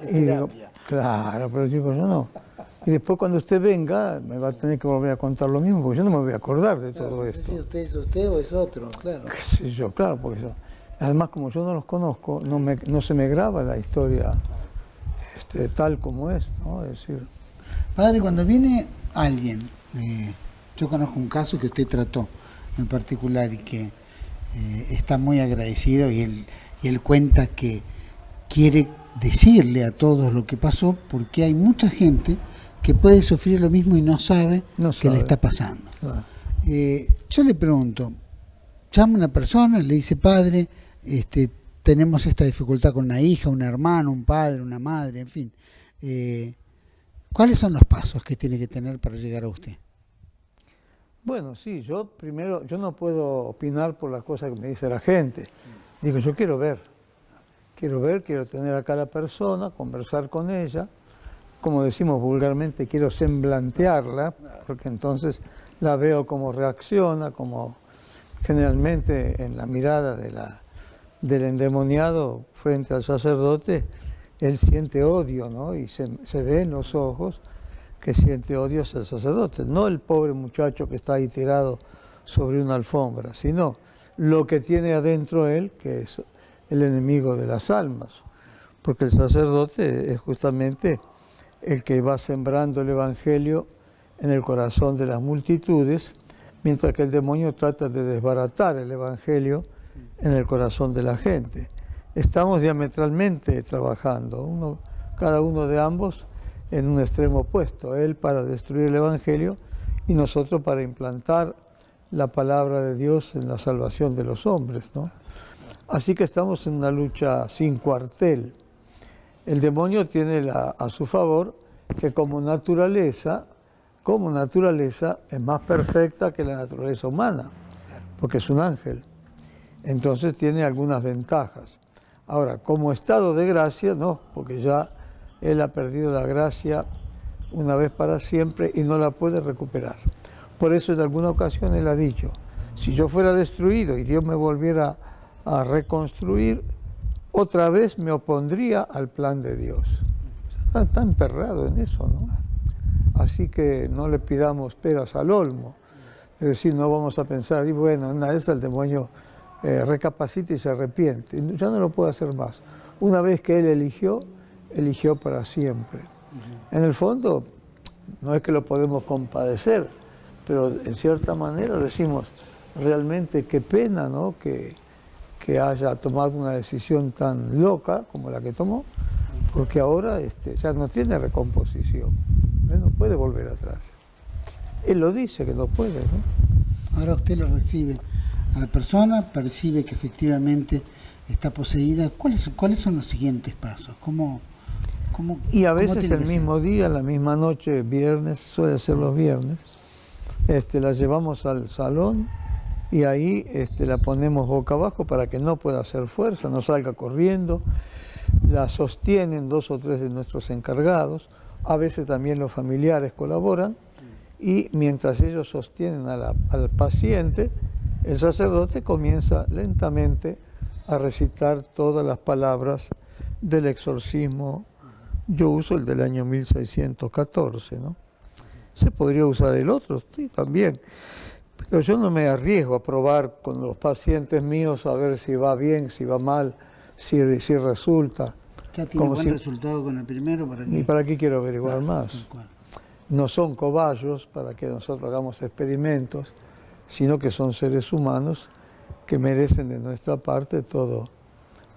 [SPEAKER 2] Y digo, claro, pero digo, yo no. Y después cuando usted venga, me va a tener que volver a contar lo mismo, porque yo no me voy a acordar de todo esto.
[SPEAKER 1] No sé si usted es usted o es otro, claro.
[SPEAKER 2] ¿Qué sé yo? Claro, porque yo, además como yo no los conozco, no se me graba la historia tal como es, ¿no? Es decir...
[SPEAKER 1] Padre, cuando viene alguien, yo conozco un caso que usted trató en particular y que está muy agradecido y él cuenta que quiere decirle a todos lo que pasó porque hay mucha gente que puede sufrir lo mismo y no sabe qué le está pasando.
[SPEAKER 2] Claro.
[SPEAKER 1] Yo le pregunto, llama a una persona, le dice, padre, tenemos esta dificultad con una hija, un hermano, un padre, una madre, en fin. ¿Cuáles son los pasos que tiene que tener para llegar a usted?
[SPEAKER 2] Bueno, sí, yo no puedo opinar por las cosas que me dice la gente. Digo, yo quiero ver, quiero tener acá a la persona, conversar con ella, como decimos vulgarmente, quiero semblantearla, porque entonces la veo cómo reacciona, como generalmente en la mirada del endemoniado frente al sacerdote, él siente odio, ¿no? Y se ve en los ojos que siente odio hacia el sacerdote, no el pobre muchacho que está ahí tirado sobre una alfombra, sino lo que tiene adentro él, que es el enemigo de las almas, porque el sacerdote es justamente el que va sembrando el evangelio en el corazón de las multitudes, mientras que el demonio trata de desbaratar el evangelio en el corazón de la gente. Estamos diametralmente trabajando, cada uno de ambos en un extremo opuesto, él para destruir el evangelio y nosotros para implantar la palabra de Dios en la salvación de los hombres, ¿no? Así que estamos en una lucha sin cuartel. El demonio tiene a su favor que como naturaleza es más perfecta que la naturaleza humana, porque es un ángel. Entonces tiene algunas ventajas. Ahora, como estado de gracia, no, porque ya él ha perdido la gracia una vez para siempre y no la puede recuperar. Por eso en alguna ocasión él ha dicho, si yo fuera destruido y Dios me volviera a reconstruir, otra vez me opondría al plan de Dios. Está emperrado en eso, ¿no? Así que no le pidamos peras al olmo. Es decir, no vamos a pensar, y bueno, una vez el demonio recapacita y se arrepiente. Ya no lo puede hacer más. Una vez que él eligió para siempre. En el fondo, no es que lo podemos compadecer, pero en cierta manera decimos, realmente qué pena, ¿no? que haya tomado una decisión tan loca como la que tomó, porque ahora ya no tiene recomposición, él no puede volver atrás. Él lo dice que no puede, ¿no?
[SPEAKER 1] Ahora usted lo recibe a la persona, percibe que efectivamente está poseída. ¿Cuáles son los siguientes pasos?
[SPEAKER 2] Y a veces el mismo día, la misma noche, viernes, suele ser los viernes, la llevamos al salón y ahí la ponemos boca abajo para que no pueda hacer fuerza, no salga corriendo. La sostienen 2 o 3 de nuestros encargados, a veces también los familiares colaboran, y mientras ellos sostienen al paciente, el sacerdote comienza lentamente a recitar todas las palabras del exorcismo. Yo uso el del año 1614, ¿no? Se podría usar el otro, sí, también. Pero yo no me arriesgo a probar con los pacientes míos a ver si va bien, si va mal, si resulta.
[SPEAKER 1] ¿Ya tiene buen resultado con el primero?
[SPEAKER 2] ¿Y para qué quiero averiguar más? No son cobayos para que nosotros hagamos experimentos, sino que son seres humanos que merecen de nuestra parte todo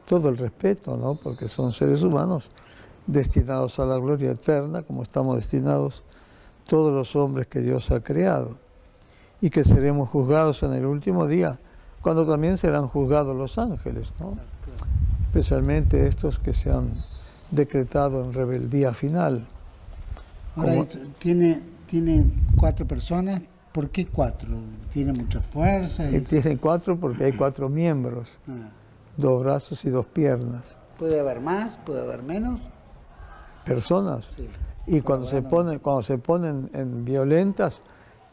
[SPEAKER 2] el respeto, ¿no? Porque son seres humanos destinados a la gloria eterna, como estamos destinados todos los hombres que Dios ha creado, y que seremos juzgados en el último día, cuando también serán juzgados los ángeles, ¿no? Especialmente estos que se han decretado en rebeldía final.
[SPEAKER 1] Ahora, tiene 4 personas. ¿Por qué 4? ¿Tiene mucha fuerza?
[SPEAKER 2] Tiene 4 porque hay 4 miembros, 2 brazos y 2 piernas.
[SPEAKER 1] ¿Puede haber más? ¿Puede haber menos?
[SPEAKER 2] Personas.
[SPEAKER 1] Sí.
[SPEAKER 2] Y cuando se ponen en violentas,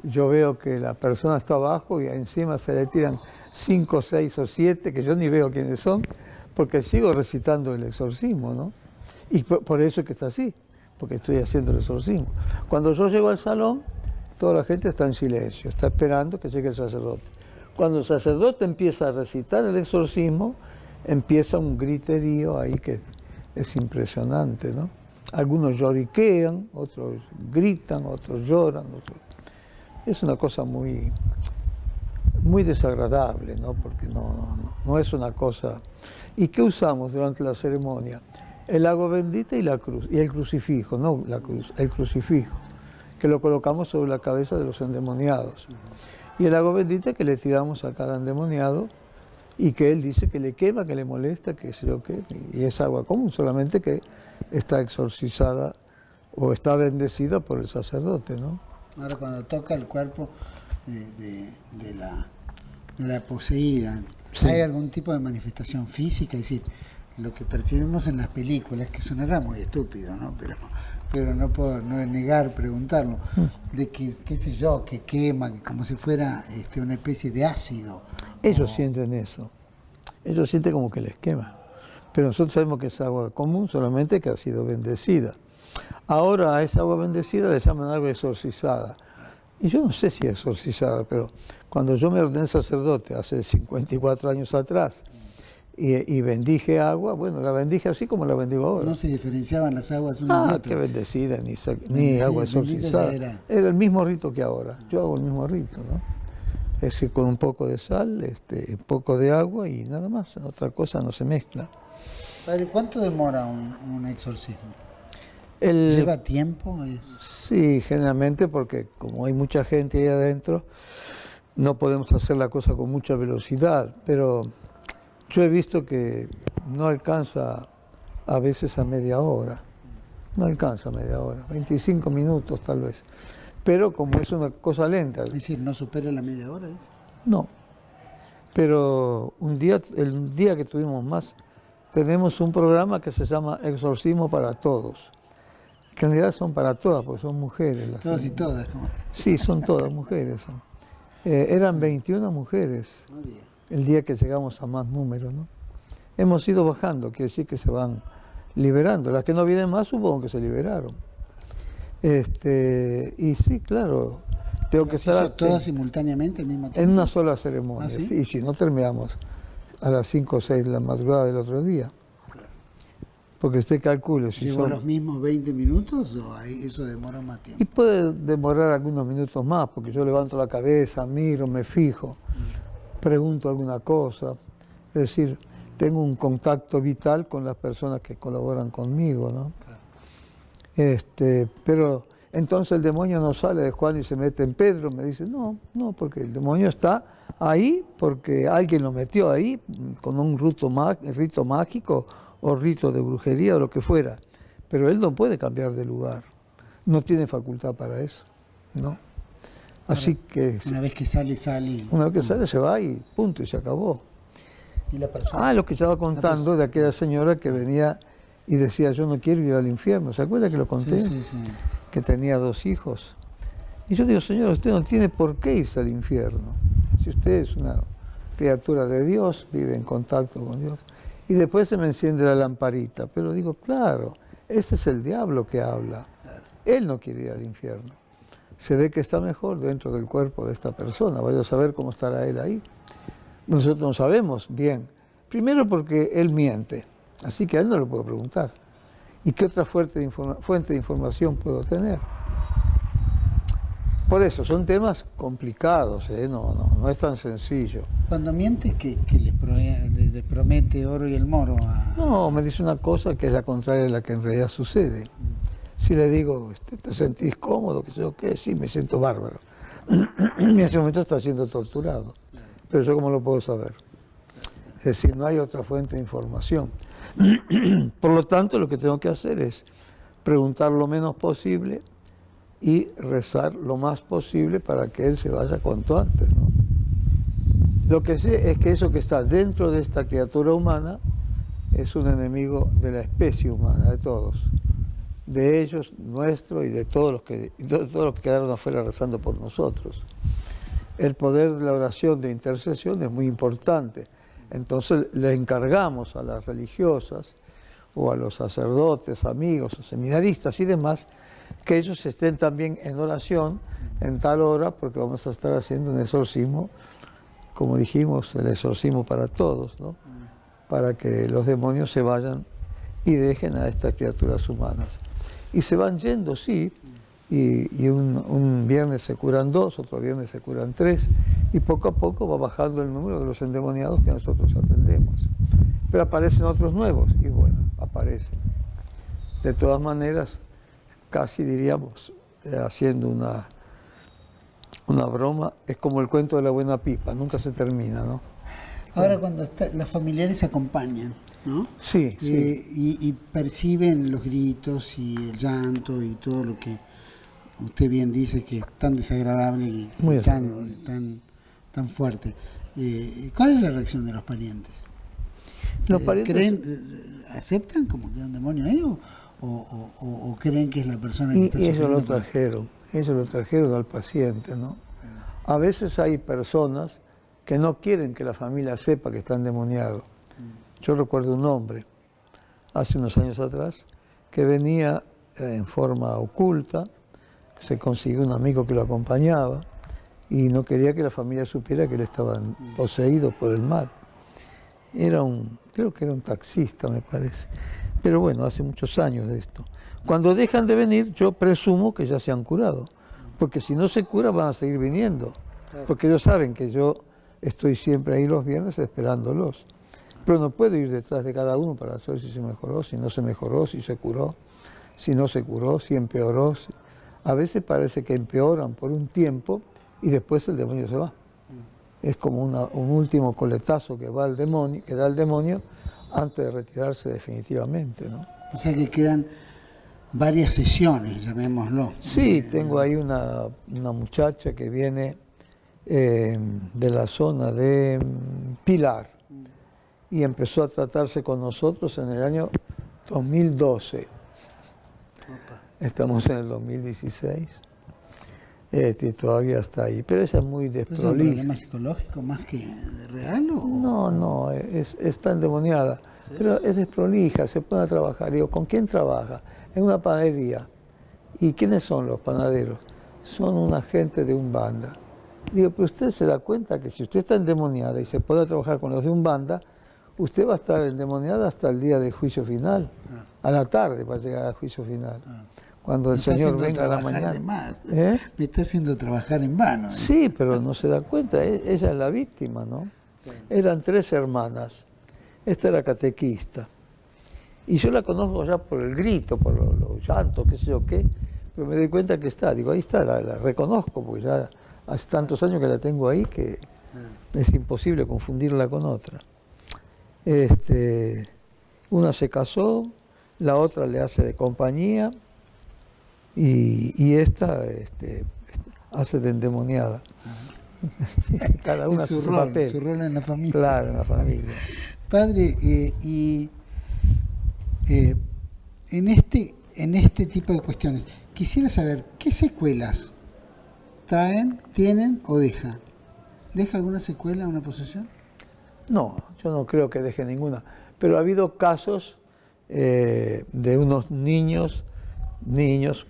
[SPEAKER 2] yo veo que la persona está abajo y encima se le tiran 5, 6 o 7, que yo ni veo quiénes son, porque sigo recitando el exorcismo, ¿no? Y por eso es que está así, porque estoy haciendo el exorcismo. Cuando yo llego al salón, toda la gente está en silencio, está esperando que llegue el sacerdote. Cuando el sacerdote empieza a recitar el exorcismo, empieza un griterío ahí que es impresionante, ¿no? Algunos lloriquean, otros gritan, otros lloran. Es una cosa muy desagradable, ¿no? Porque no es una cosa... ¿Y qué usamos durante la ceremonia? El agua bendita y la cruz, y el crucifijo, no la cruz, el crucifijo, que lo colocamos sobre la cabeza de los endemoniados. Y el agua bendita que le tiramos a cada endemoniado y que él dice que le quema, que le molesta, que sé yo qué, y es agua común, solamente que está exorcizada o está bendecida por el sacerdote, ¿no?
[SPEAKER 1] Ahora, cuando toca el cuerpo de la poseída, sí, ¿hay algún tipo de manifestación física? Es decir, lo que percibimos en las películas, que sonará muy estúpido, ¿no? Pero no puedo negar preguntarlo, de que, qué sé yo, que quema, que como si fuera una especie de ácido.
[SPEAKER 2] Ellos sienten eso, ellos sienten como que les quema, pero nosotros sabemos que es agua común, solamente que ha sido bendecida. Ahora a esa agua bendecida le llaman agua exorcizada, y yo no sé si es exorcizada, pero cuando yo me ordené sacerdote hace 54 años atrás, y bendije agua, bueno, la bendije así como la bendigo ahora.
[SPEAKER 1] ¿No se diferenciaban las aguas unas de otras?
[SPEAKER 2] Qué bendecida, ni agua exorcizada. Era el mismo rito que ahora. Yo hago el mismo rito, ¿no? Es que con un poco de sal, un poco de agua y nada más. Otra cosa no se mezcla.
[SPEAKER 1] Padre, ¿cuánto demora un exorcismo? ¿Lleva tiempo?
[SPEAKER 2] Sí, generalmente porque como hay mucha gente ahí adentro, no podemos hacer la cosa con mucha velocidad, pero yo he visto que no alcanza a veces a media hora, no alcanza a media hora, 25 minutos tal vez, pero como es una cosa lenta.
[SPEAKER 1] Es decir, ¿no supera la media hora?
[SPEAKER 2] No, pero el día que tuvimos más, tenemos un programa que se llama Exorcismo para Todos, que en realidad son para todas, porque son mujeres.
[SPEAKER 1] Todas y todas.
[SPEAKER 2] Sí, son todas mujeres. Eran 21 mujeres. el día que llegamos a más números, ¿no? Hemos ido bajando, quiere decir que se van liberando. Las que no vienen más, supongo que se liberaron. Y sí, claro, tengo que estar
[SPEAKER 1] ¿Hizo todas simultáneamente al mismo tiempo?
[SPEAKER 2] en una sola ceremonia.
[SPEAKER 1] ¿Ah, sí?
[SPEAKER 2] Sí, y si no, terminamos a las 5 o 6 de la madrugada del otro día. Porque usted calcule si
[SPEAKER 1] ¿Llevó
[SPEAKER 2] son...
[SPEAKER 1] los mismos 20 minutos o ahí eso demora más tiempo?
[SPEAKER 2] Y puede demorar algunos minutos más, porque yo levanto la cabeza, miro, me fijo, pregunto alguna cosa. Es decir, tengo un contacto vital con las personas que colaboran conmigo, ¿no? Pero entonces el demonio no sale de Juan y se mete en Pedro. Me dice, no, porque el demonio está ahí porque alguien lo metió ahí con un rito mágico o rito de brujería o lo que fuera. Pero él no puede cambiar de lugar. No tiene facultad para eso, ¿no? Así que...
[SPEAKER 1] Una vez que sale, sale.
[SPEAKER 2] Una vez que sale, se va y punto, y se acabó.
[SPEAKER 1] ¿Y la persona?
[SPEAKER 2] Lo que estaba contando de aquella señora que venía y decía, yo no quiero ir al infierno. ¿Se acuerda que lo conté?
[SPEAKER 1] Sí.
[SPEAKER 2] Que tenía 2 hijos. Y yo digo, señora, usted no tiene por qué irse al infierno. Si usted es una criatura de Dios, vive en contacto con Dios. Y después se me enciende la lamparita. Pero digo, claro, ese es el diablo que habla. Él no quiere ir al infierno. Se ve que está mejor dentro del cuerpo de esta persona. Vaya a saber cómo estará él ahí. Nosotros no sabemos bien. Primero porque él miente. Así que a él no le puedo preguntar. ¿Y qué otra fuente de información puedo tener? Por eso, son temas complicados, no es tan sencillo.
[SPEAKER 1] Cuando miente, que le promete oro y el moro a...
[SPEAKER 2] No, me dice una cosa que es la contraria de la que en realidad sucede. Si le digo, ¿te sentís cómodo? Que yo qué, sí, me siento bárbaro. En ese momento está siendo torturado. Pero yo ¿cómo lo puedo saber? Es decir, no hay otra fuente de información. Por lo tanto, lo que tengo que hacer es preguntar lo menos posible y rezar lo más posible para que él se vaya cuanto antes, ¿no? Lo que sé es que eso que está dentro de esta criatura humana es un enemigo de la especie humana, de todos. De ellos, nuestro y de todos los que quedaron afuera rezando por nosotros. El poder de la oración de intercesión es muy importante. Entonces le encargamos a las religiosas o a los sacerdotes, amigos, seminaristas y demás, que ellos estén también en oración en tal hora, porque vamos a estar haciendo un exorcismo, como dijimos, el exorcismo para todos, ¿no? Para que los demonios se vayan y dejen a estas criaturas humanas. Y se van yendo, sí, y un viernes se curan 2, otro viernes se curan 3, y poco a poco va bajando el número de los endemoniados que nosotros atendemos. Pero aparecen otros nuevos, y bueno, aparecen. De todas maneras, casi diríamos, haciendo una broma, es como el cuento de la buena pipa, nunca se termina, ¿no?
[SPEAKER 1] Ahora cuando los familiares se acompañan, ¿no?
[SPEAKER 2] Sí, sí.
[SPEAKER 1] Y perciben los gritos y el llanto y todo lo que usted bien dice que es tan desagradable y tan fuerte. ¿Cuál es la reacción de los parientes?
[SPEAKER 2] Los parientes
[SPEAKER 1] ¿Aceptan como que hay un demonio ahí o creen que es la persona que
[SPEAKER 2] y
[SPEAKER 1] está
[SPEAKER 2] eso
[SPEAKER 1] sufriendo?
[SPEAKER 2] lo trajeron al paciente, ¿no? A veces hay personas que no quieren que la familia sepa que está endemoniado. Yo recuerdo un hombre, hace unos años atrás, que venía en forma oculta, que se consiguió un amigo que lo acompañaba y no quería que la familia supiera que él estaba poseído por el mal. Creo que era un taxista, me parece. Pero bueno, hace muchos años de esto. Cuando dejan de venir, yo presumo que ya se han curado, porque si no se cura van a seguir viniendo, porque ellos saben que yo estoy siempre ahí los viernes esperándolos. Pero no puedo ir detrás de cada uno para saber si se mejoró, si no se mejoró, si se curó, si no se curó, si empeoró. A veces parece que empeoran por un tiempo y después el demonio se va. Es como un último coletazo que da el demonio antes de retirarse definitivamente, ¿no?
[SPEAKER 1] O sea que quedan varias sesiones, llamémoslo.
[SPEAKER 2] Sí, tengo ahí una muchacha que viene de la zona de Pilar y empezó a tratarse con nosotros en el año 2012. Estamos en el 2016. Y todavía está ahí. Pero ella es muy
[SPEAKER 1] ¿Es un
[SPEAKER 2] desprolija.
[SPEAKER 1] problema psicológico más que real? ¿O?
[SPEAKER 2] No, está endemoniada. ¿Sí? Pero es desprolija, se pone a trabajar. Digo, ¿con quién trabaja? En una panadería. ¿Y quiénes son los panaderos? Son una gente de Umbanda. Digo, pero usted se da cuenta que si usted está endemoniada y se pone a trabajar con los de Umbanda, usted va a estar endemoniada hasta el día del juicio final. A la tarde va a llegar al juicio final. Cuando el Señor venga a la mañana.
[SPEAKER 1] Me está haciendo trabajar en vano.
[SPEAKER 2] Sí, pero no se da cuenta, ella es la víctima, ¿no? Eran 3 hermanas. Esta era catequista. Y yo la conozco ya por el grito, por los llantos, qué sé yo qué. Pero me doy cuenta que está. Digo, ahí está, la reconozco, porque ya hace tantos años que la tengo ahí que es imposible confundirla con otra. Una se casó, la otra le hace de compañía. Y esta hace de endemoniada. Cada una
[SPEAKER 1] su
[SPEAKER 2] su
[SPEAKER 1] rol,
[SPEAKER 2] papel.
[SPEAKER 1] Su rol en la familia.
[SPEAKER 2] Claro, en la familia.
[SPEAKER 1] Padre, en este tipo de cuestiones, quisiera saber qué secuelas traen, tienen o dejan. ¿Deja alguna secuela una posesión?
[SPEAKER 2] No, yo no creo que deje ninguna. Pero ha habido casos de unos niños,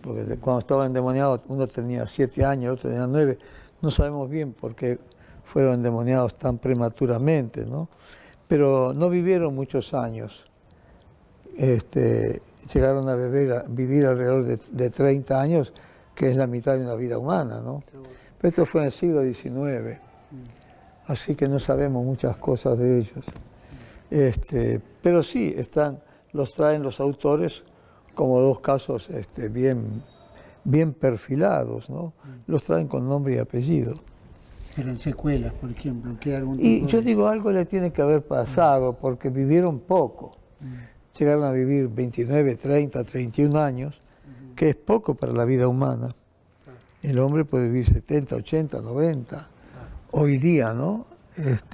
[SPEAKER 2] porque cuando estaban endemoniados uno tenía 7 años, otro tenía 9, no sabemos bien por qué fueron endemoniados tan prematuramente, ¿no? Pero no vivieron muchos años. Llegaron a vivir alrededor de 30 años, que es la mitad de una vida humana, ¿no? Pero esto fue en el siglo XIX, así que no sabemos muchas cosas de ellos. Pero sí, los traen los autores como 2 casos bien perfilados, ¿no? Los traen con nombre y apellido.
[SPEAKER 1] Pero en secuelas, por ejemplo, ¿qué algún tipo
[SPEAKER 2] Y yo digo, algo le tiene que haber pasado, porque vivieron poco. Llegaron a vivir 29, 30, 31 años, que es poco para la vida humana. El hombre puede vivir 70, 80, 90, hoy día, ¿no?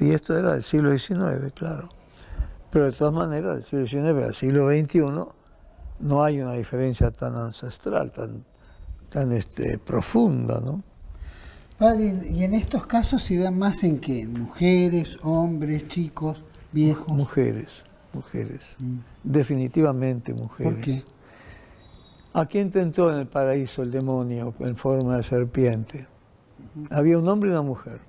[SPEAKER 2] Y esto era del siglo XIX, claro. Pero de todas maneras, del siglo XIX al siglo XXI, no hay una diferencia tan ancestral, tan profunda, ¿no?
[SPEAKER 1] Padre, ¿y en estos casos se da más en qué? ¿Mujeres, hombres, chicos, viejos?
[SPEAKER 2] Mujeres. Definitivamente mujeres.
[SPEAKER 1] ¿Por qué?
[SPEAKER 2] ¿A quién tentó en el paraíso el demonio en forma de serpiente? Había un hombre y una mujer.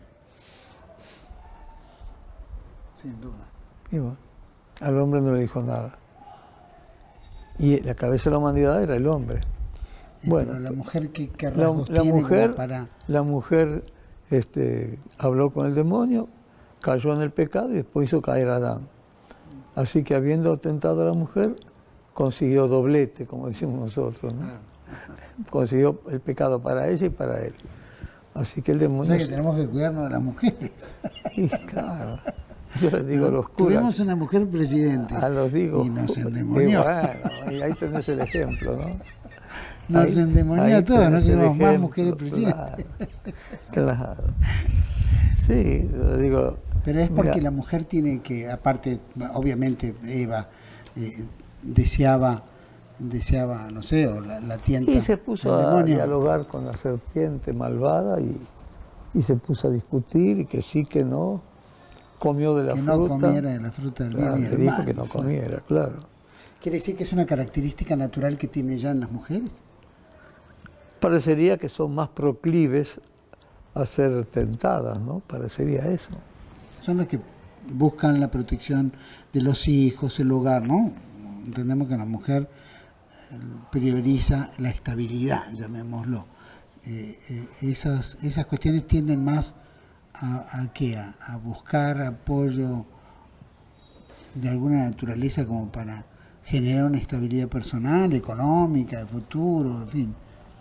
[SPEAKER 1] Sin duda.
[SPEAKER 2] Y bueno, al hombre no le dijo nada. Y la cabeza de la humanidad era el hombre. Bueno,
[SPEAKER 1] pero la mujer, ¿qué rasgos tiene para...?
[SPEAKER 2] La mujer habló con el demonio, cayó en el pecado y después hizo caer a Adán. Así que habiendo tentado a la mujer, consiguió doblete, como decimos nosotros, ¿no? Consiguió el pecado para ella y para él. Así que el demonio...
[SPEAKER 1] O sea que tenemos que cuidarnos de las mujeres.
[SPEAKER 2] Y claro, yo les digo a los curas...
[SPEAKER 1] Tuvimos una mujer presidente.
[SPEAKER 2] Los digo.
[SPEAKER 1] Y nos endemonió.
[SPEAKER 2] Y ahí tenés el ejemplo, ¿no?
[SPEAKER 1] Nos endemonió a todos, no queremos más mujeres presidentes.
[SPEAKER 2] Claro. Sí, lo digo...
[SPEAKER 1] Pero es porque la mujer tiene que, aparte, obviamente Eva deseaba, no sé, o la tienta.
[SPEAKER 2] Y se puso a dialogar con la serpiente malvada y se puso a discutir y que sí, que no. Comió de la fruta. Que no
[SPEAKER 1] comiera de la fruta del bien y del mal.
[SPEAKER 2] Dijo que no comiera, claro.
[SPEAKER 1] ¿Quiere decir que es una característica natural que tiene ya en las mujeres?
[SPEAKER 2] Parecería que son más proclives a ser tentadas, ¿no? Parecería eso.
[SPEAKER 1] Son las que buscan la protección de los hijos, el hogar, ¿no? Entendemos que la mujer prioriza la estabilidad, llamémoslo. Esas cuestiones tienden más a buscar apoyo de alguna naturaleza como para generar una estabilidad personal, económica, de futuro, en fin.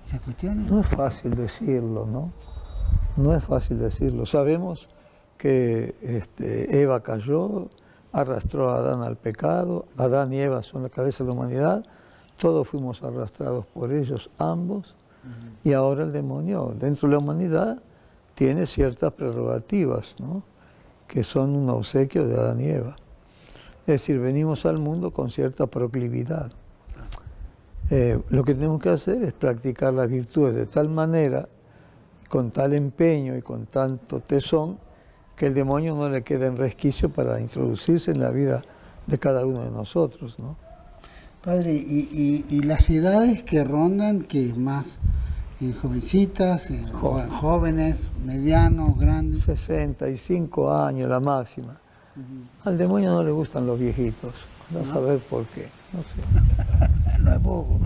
[SPEAKER 1] Esas cuestiones.
[SPEAKER 2] No es fácil decirlo, ¿no? No es fácil decirlo. Sabemos que Eva cayó, arrastró a Adán al pecado, Adán y Eva son la cabeza de la humanidad, todos fuimos arrastrados por ellos ambos, y ahora el demonio dentro de la humanidad tiene ciertas prerrogativas, ¿no? Que son un obsequio de Adán y Eva. Es decir, venimos al mundo con cierta proclividad. Lo que tenemos que hacer es practicar las virtudes de tal manera con tal empeño y con tanto tesón que el demonio no le queda en resquicio para introducirse en la vida de cada uno de nosotros, ¿no?
[SPEAKER 1] Padre, y las edades que rondan, que es más jovencitas, jóvenes, medianos, grandes?
[SPEAKER 2] 65 años, la máxima. Al demonio no le gustan los viejitos. Anda a saber por qué, no sé.
[SPEAKER 1] No es bobo.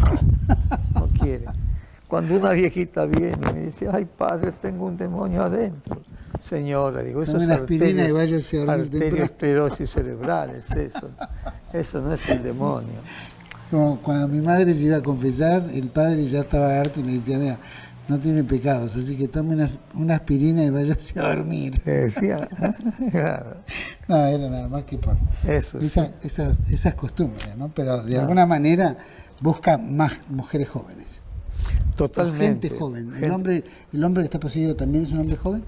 [SPEAKER 2] No quiere. Cuando una viejita viene y me dice, ay padre, tengo un demonio adentro. Señora, digo, eso
[SPEAKER 1] Tome
[SPEAKER 2] es
[SPEAKER 1] una aspirina y váyase a dormir temprano.
[SPEAKER 2] arteriosclerosis cerebral, es eso. Eso no es el demonio.
[SPEAKER 1] Como cuando mi madre se iba a confesar, el padre ya estaba harto y le decía, mira, no tiene pecados, así que tome una aspirina y váyase a dormir.
[SPEAKER 2] Decía, claro.
[SPEAKER 1] No, era nada más que por
[SPEAKER 2] Eso,
[SPEAKER 1] esas costumbres, ¿no? Pero de alguna manera busca más mujeres jóvenes.
[SPEAKER 2] Totalmente.
[SPEAKER 1] Gente joven. ¿El hombre que está poseído también es un hombre joven?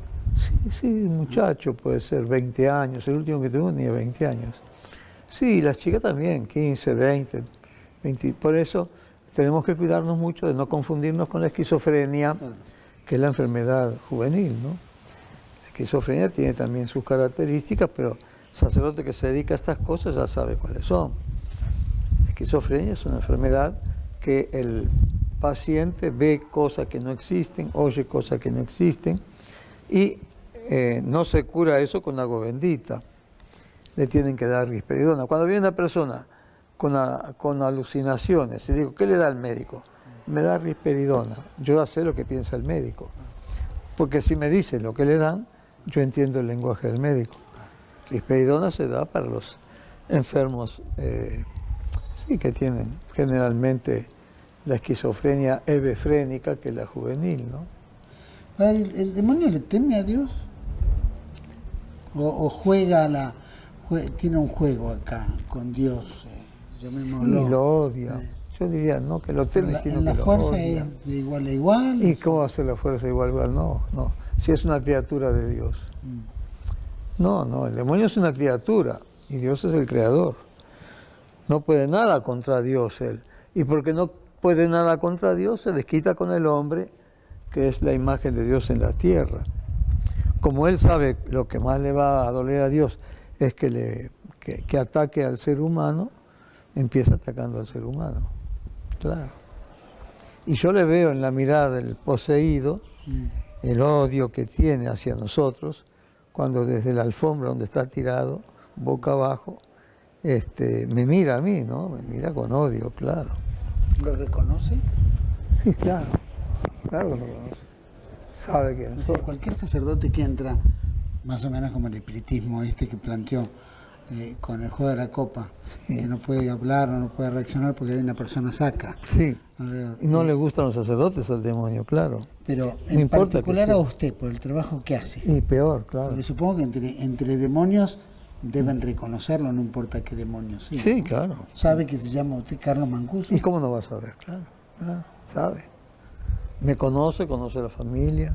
[SPEAKER 2] Sí, un muchacho puede ser 20 años, el último que tuvo tenía 20 años. Sí, las chicas también, 15, 20, 20. Por eso tenemos que cuidarnos mucho de no confundirnos con la esquizofrenia, que es la enfermedad juvenil, ¿no? La esquizofrenia tiene también sus características, pero el sacerdote que se dedica a estas cosas ya sabe cuáles son. La esquizofrenia es una enfermedad que el paciente ve cosas que no existen, oye cosas que no existen, y no se cura eso con agua bendita. Le tienen que dar risperidona. Cuando viene una persona con alucinaciones, y digo, ¿qué le da el médico? Me da risperidona. Yo ya sé lo que piensa el médico. Porque si me dice lo que le dan, yo entiendo el lenguaje del médico. Risperidona se da para los enfermos, sí, que tienen generalmente la esquizofrenia hebefrénica, que es la juvenil, ¿no?
[SPEAKER 1] ¿El demonio le teme a Dios? ¿O tiene un juego acá con Dios?
[SPEAKER 2] Llamémoslo. Sí, lo odia. Yo diría, no, que lo teme, sino que lo odia.
[SPEAKER 1] ¿La fuerza es de igual a igual?
[SPEAKER 2] ¿Y cómo va a ser la fuerza de igual a igual? No. Si es una criatura de Dios. No, el demonio es una criatura y Dios es el creador. No puede nada contra Dios él. Y porque no puede nada contra Dios, se desquita con el hombre, que es la imagen de Dios en la tierra. Como él sabe lo que más le va a doler a Dios es que ataque al ser humano, empieza atacando al ser humano. Claro. Y yo le veo en la mirada del poseído el odio que tiene hacia nosotros, cuando desde la alfombra donde está tirado, boca abajo, me mira a mí, ¿no? Me mira con odio, claro.
[SPEAKER 1] ¿Lo reconoce?
[SPEAKER 2] Sí, claro. Claro que lo conoce. Sabe que
[SPEAKER 1] es. Cualquier sacerdote que entra, más o menos como el espiritismo que planteó con el juego de la copa, sí, que no puede hablar o no puede reaccionar porque hay una persona sacra.
[SPEAKER 2] Sí. Y no le gustan los sacerdotes al demonio, claro.
[SPEAKER 1] Pero en particular a usted, por el trabajo que hace.
[SPEAKER 2] Y peor, claro.
[SPEAKER 1] Porque supongo que entre demonios deben reconocerlo, no importa qué demonios sea.
[SPEAKER 2] Sí, claro.
[SPEAKER 1] ¿Sabe que se llama usted Carlos Mancuso?
[SPEAKER 2] ¿Y cómo no va a saber? Claro, sabe. Me conoce la familia,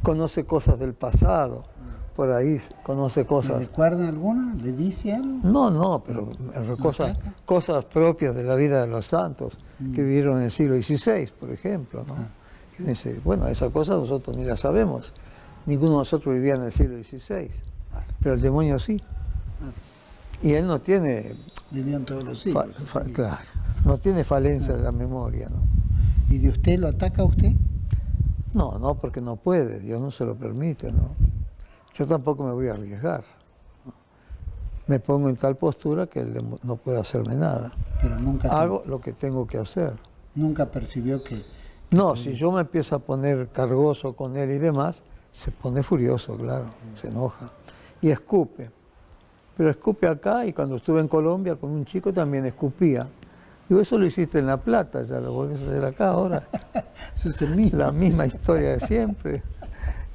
[SPEAKER 2] conoce cosas del pasado, por ahí conoce cosas.
[SPEAKER 1] ¿Le recuerda alguna? ¿Le dice algo?
[SPEAKER 2] No, pero cosas propias de la vida de los santos que vivieron en el siglo XVI, por ejemplo, ¿no? Y dice, bueno, esas cosas nosotros ni las sabemos. Ninguno de nosotros vivía en el siglo XVI, pero el demonio sí. Y él no tiene...
[SPEAKER 1] Vivían todos los siglos.
[SPEAKER 2] Claro, no tiene falencia de la memoria, ¿no?
[SPEAKER 1] ¿Y de usted lo ataca a usted?
[SPEAKER 2] No, porque no puede, Dios no se lo permite, ¿no? Yo tampoco me voy a arriesgar, ¿no? Me pongo en tal postura que él no puede hacerme nada.
[SPEAKER 1] Pero nunca
[SPEAKER 2] hago lo que tengo que hacer.
[SPEAKER 1] ¿Nunca percibió que...?
[SPEAKER 2] No, si yo me empiezo a poner cargoso con él y demás, se pone furioso, claro, se enoja. Y escupe. Pero escupe acá, y cuando estuve en Colombia con un chico también escupía. Digo, eso lo hiciste en La Plata, ya lo volvés a hacer acá ahora.
[SPEAKER 1] Eso es el mismo.
[SPEAKER 2] La misma historia de siempre.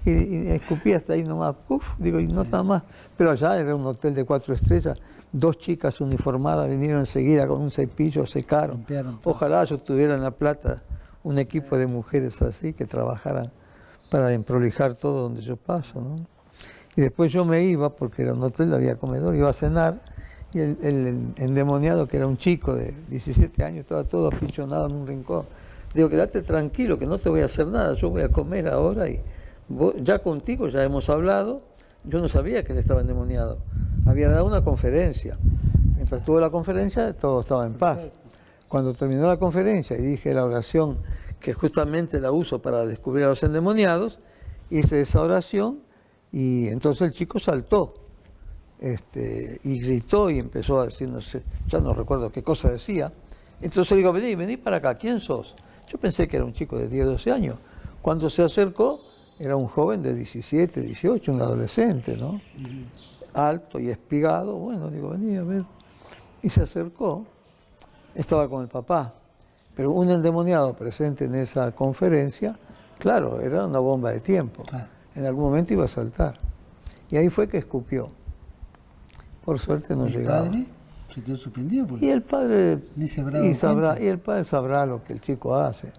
[SPEAKER 2] Y escupí hasta ahí nomás, digo, y no está más. Pero allá era un hotel de 4 estrellas, 2 chicas uniformadas vinieron enseguida con un cepillo, secaron. Ojalá yo tuviera en La Plata un equipo de mujeres así que trabajaran para emprolijar todo donde yo paso, ¿no? Y después yo me iba, porque era un hotel, había comedor, iba a cenar. Y el endemoniado, que era un chico de 17 años, estaba todo apichonado en un rincón. Digo, quédate tranquilo, que no te voy a hacer nada, yo voy a comer ahora y ya contigo ya hemos hablado, yo no sabía que él estaba endemoniado. Había dado una conferencia. Mientras tuvo la conferencia, todo estaba en paz. Cuando terminó la conferencia y dije la oración, que justamente la uso para descubrir a los endemoniados, hice esa oración y entonces el chico saltó y gritó y empezó a decir, no sé, ya no recuerdo qué cosa decía. Entonces le digo, vení para acá, ¿quién sos? Yo pensé que era un chico de 10, 12 años. Cuando se acercó, era un joven de 17, 18, un adolescente, ¿no? Alto y espigado. Bueno, digo, vení a ver. Y se acercó, estaba con el papá. Pero un endemoniado presente en esa conferencia, claro, era una bomba de tiempo. En algún momento iba a saltar. Y ahí fue que escupió. Por suerte no llegaba.
[SPEAKER 1] ¿El padre se quedó sorprendido?
[SPEAKER 2] Y el padre
[SPEAKER 1] ni se habrá dado cuenta.
[SPEAKER 2] Y el padre sabrá lo que el chico hace.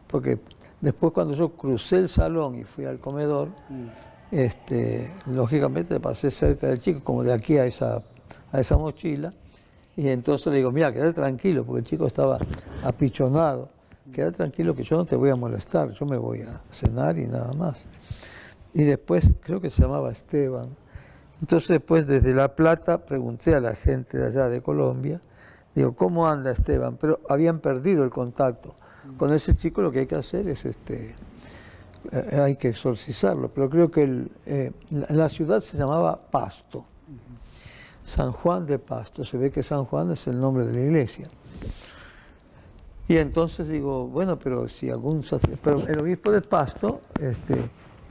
[SPEAKER 2] Porque después cuando yo crucé el salón y fui al comedor, lógicamente pasé cerca del chico, como de aquí a esa mochila, y entonces le digo, mira, quédate tranquilo, porque el chico estaba apichonado, quédate tranquilo que yo no te voy a molestar, yo me voy a cenar y nada más. Y después, creo que se llamaba Esteban, entonces después desde La Plata pregunté a la gente de allá de Colombia, digo, ¿cómo anda Esteban? Pero habían perdido el contacto. Con ese chico lo que hay que hacer es hay que exorcizarlo, pero creo que la ciudad se llamaba Pasto, San Juan de Pasto. Se ve que San Juan es el nombre de la iglesia. Y entonces digo, bueno, pero si pero el obispo de Pasto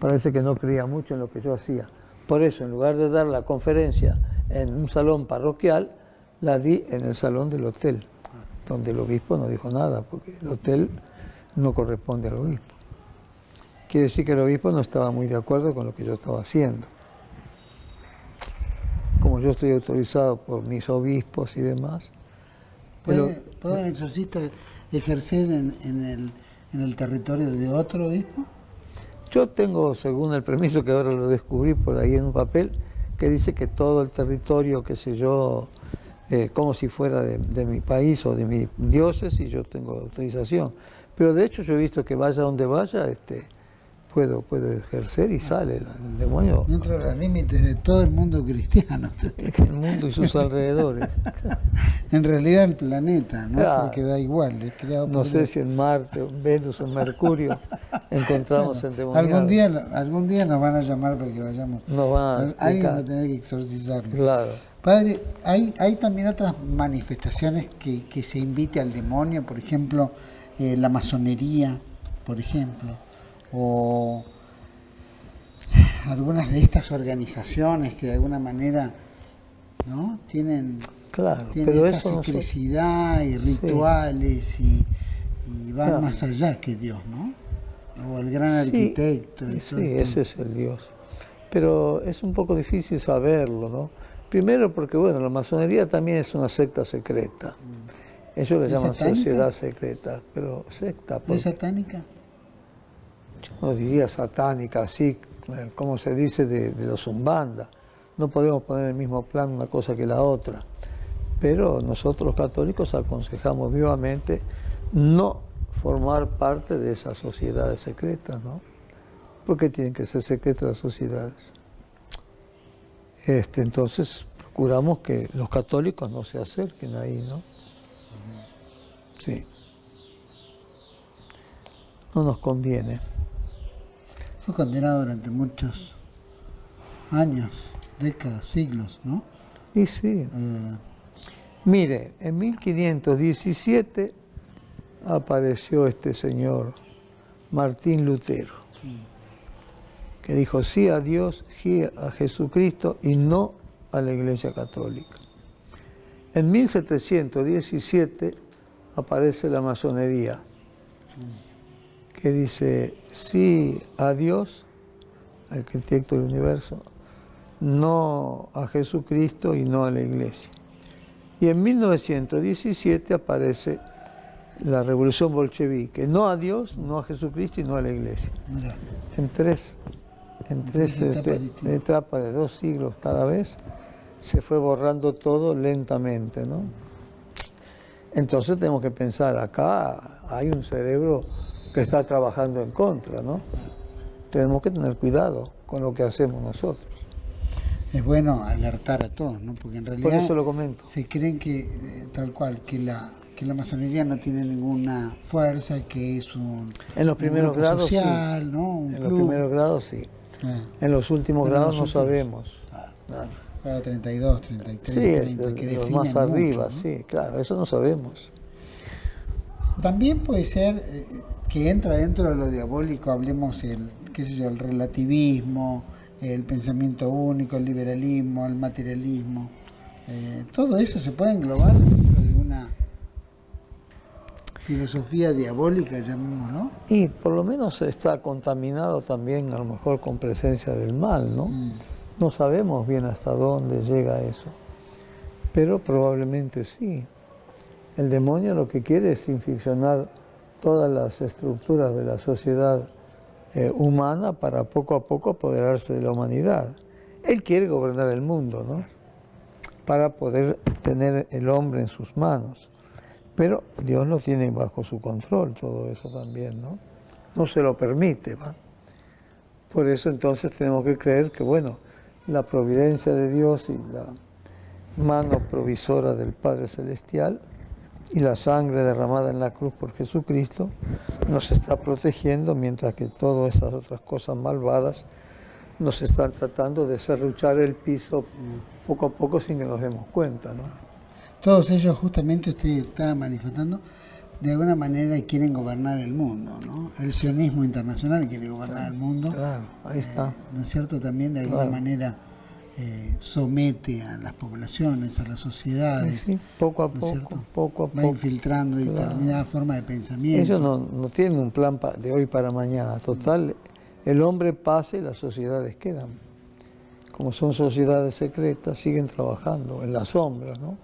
[SPEAKER 2] parece que no creía mucho en lo que yo hacía. Por eso, en lugar de dar la conferencia en un salón parroquial, la di en el salón del hotel, donde el obispo no dijo nada, porque el hotel no corresponde al obispo. Quiere decir que el obispo no estaba muy de acuerdo con lo que yo estaba haciendo. Como yo estoy autorizado por mis obispos y demás.
[SPEAKER 1] ¿Puede un exorcista ejercer en el territorio de otro obispo?
[SPEAKER 2] Yo tengo, según el permiso que ahora lo descubrí por ahí en un papel, que dice que todo el territorio, qué sé yo, como si fuera de mi país o de mi diócesis, yo tengo autorización. Pero de hecho yo he visto que vaya donde vaya, puedo ejercer y sale el demonio.
[SPEAKER 1] Dentro de los límites de todo el mundo cristiano.
[SPEAKER 2] El mundo y sus alrededores.
[SPEAKER 1] En realidad el planeta, ¿no?
[SPEAKER 2] Claro.
[SPEAKER 1] Porque da igual, es creado por
[SPEAKER 2] No sé
[SPEAKER 1] Dios.
[SPEAKER 2] si en Marte, en Venus o en Mercurio encontramos endemoniados.
[SPEAKER 1] Algún día nos van a llamar para que vayamos.
[SPEAKER 2] Nos van a
[SPEAKER 1] Alguien va
[SPEAKER 2] explicar.
[SPEAKER 1] a tener que exorcizarlo.
[SPEAKER 2] Claro.
[SPEAKER 1] Padre, hay también otras manifestaciones que se invite al demonio, por ejemplo, la masonería, por ejemplo, o algunas de estas organizacionas que de alguna manera, ¿no? tienen
[SPEAKER 2] pero
[SPEAKER 1] esta
[SPEAKER 2] eso
[SPEAKER 1] secrecidad y rituales y van más allá que Dios, ¿no? O el gran arquitecto. Y todo esto.
[SPEAKER 2] Ese es el Dios. Pero es un poco difícil saberlo, ¿no? Primero porque, bueno, la masonería también es una secta secreta. Ellos le llaman
[SPEAKER 1] satánica?
[SPEAKER 2] sociedad secreta, pero secta.
[SPEAKER 1] ¿Es satánica?
[SPEAKER 2] Yo no diría satánica, así como se dice de los Umbanda. No podemos poner en el mismo plano una cosa que la otra. Pero nosotros los católicos aconsejamos vivamente no formar parte de esas sociedades secretas, ¿no? ¿Por qué tienen que ser secretas las sociedades? Entonces procuramos que los católicos no se acerquen ahí, ¿no? Sí. No nos conviene.
[SPEAKER 1] Fue condenado durante muchos años, décadas, siglos, ¿no?
[SPEAKER 2] Y sí. Mire, en 1517 apareció este señor Martín Lutero, que dijo sí a Dios, sí a Jesucristo y no a la Iglesia Católica. En 1717 aparece la masonería, que dice sí a Dios, arquitecto del universo, no a Jesucristo y no a la Iglesia. Y en 1917 aparece la revolución bolchevique, no a Dios, no a Jesucristo y no a la Iglesia.
[SPEAKER 1] Mira.
[SPEAKER 2] En tres etapas de 2 siglos cada vez se fue borrando todo lentamente, ¿no? Entonces tenemos que pensar, acá hay un cerebro que está trabajando en contra, ¿no? tenemos que tener cuidado con lo que hacemos nosotros.
[SPEAKER 1] Es bueno alertar a todos, ¿no? Porque en realidad
[SPEAKER 2] Por eso lo comento.
[SPEAKER 1] se creen que, tal cual, que la masonería no tiene ninguna fuerza, que es
[SPEAKER 2] en los primeros
[SPEAKER 1] grupo
[SPEAKER 2] grados
[SPEAKER 1] social,
[SPEAKER 2] sí.
[SPEAKER 1] ¿no? Un
[SPEAKER 2] En
[SPEAKER 1] club.
[SPEAKER 2] los primeros grados sí. En los últimos
[SPEAKER 1] Pero
[SPEAKER 2] grados
[SPEAKER 1] en los
[SPEAKER 2] no
[SPEAKER 1] últimos,
[SPEAKER 2] sabemos.
[SPEAKER 1] Claro. Grado 32, 33,
[SPEAKER 2] Sí,
[SPEAKER 1] 30, que
[SPEAKER 2] los
[SPEAKER 1] definen
[SPEAKER 2] más arriba,
[SPEAKER 1] mucho, ¿no?
[SPEAKER 2] sí, claro, eso no sabemos.
[SPEAKER 1] También puede ser que entra dentro de lo diabólico, hablemos el relativismo, el pensamiento único, el liberalismo, el materialismo. Todo eso se puede englobar dentro de una filosofía diabólica, llamémoslo.
[SPEAKER 2] Y por lo menos está contaminado también a lo mejor con presencia del mal, ¿no? No sabemos bien hasta dónde llega eso, pero probablemente sí. El demonio lo que quiere es infeccionar todas las estructuras de la sociedad humana para poco a poco apoderarse de la humanidad. Él quiere gobernar el mundo, ¿no? Para poder tener el hombre en sus manos. Pero Dios lo tiene bajo su control, todo eso también, ¿no? No se lo permite, ¿va? Por eso entonces tenemos que creer que, bueno, la providencia de Dios y la mano provisora del Padre Celestial y la sangre derramada en la cruz por Jesucristo nos está protegiendo, mientras que todas esas otras cosas malvadas nos están tratando de serruchar el piso poco a poco sin que nos demos cuenta, ¿no?
[SPEAKER 1] Todos ellos, justamente usted estaba manifestando, de alguna manera quieren gobernar el mundo, ¿no? El sionismo internacional quiere gobernar el mundo.
[SPEAKER 2] Claro, ahí está.
[SPEAKER 1] ¿No es cierto? También de alguna manera somete a las poblaciones, a las sociedades.
[SPEAKER 2] Sí, poco a
[SPEAKER 1] ¿no es
[SPEAKER 2] poco,
[SPEAKER 1] cierto?
[SPEAKER 2] poco a
[SPEAKER 1] Va
[SPEAKER 2] poco.
[SPEAKER 1] infiltrando determinada forma de pensamiento.
[SPEAKER 2] Ellos no tienen un plan de hoy para mañana. Total, el hombre pasa y las sociedades quedan. Como son sociedades secretas, siguen trabajando en las sombras, ¿no?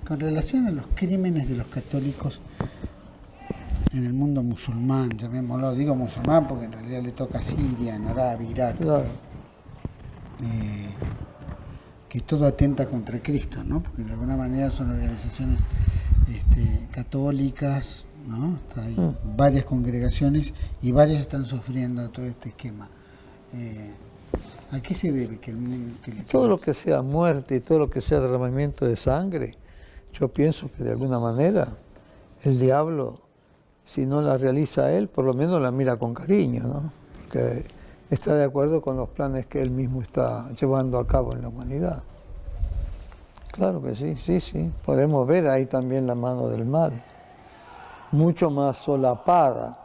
[SPEAKER 1] Con relación a los crímenes de los católicos en el mundo musulmán, llamémoslo, digo musulmán porque en realidad le toca a Siria, en Arabia, Irak,
[SPEAKER 2] Claro.
[SPEAKER 1] que todo atenta contra Cristo, ¿no? Porque de alguna manera son organizaciones católicas, ¿no? Hay varias congregaciones y varios están sufriendo todo este esquema. ¿A qué se debe que el mundo...
[SPEAKER 2] Todo lo que sea muerte y todo lo que sea derramamiento de sangre, yo pienso que de alguna manera el diablo, si no la realiza él, por lo menos la mira con cariño, ¿no? Porque está de acuerdo con los planes que él mismo está llevando a cabo en la humanidad. Claro que sí, sí. Podemos ver ahí también la mano del mal, mucho más solapada.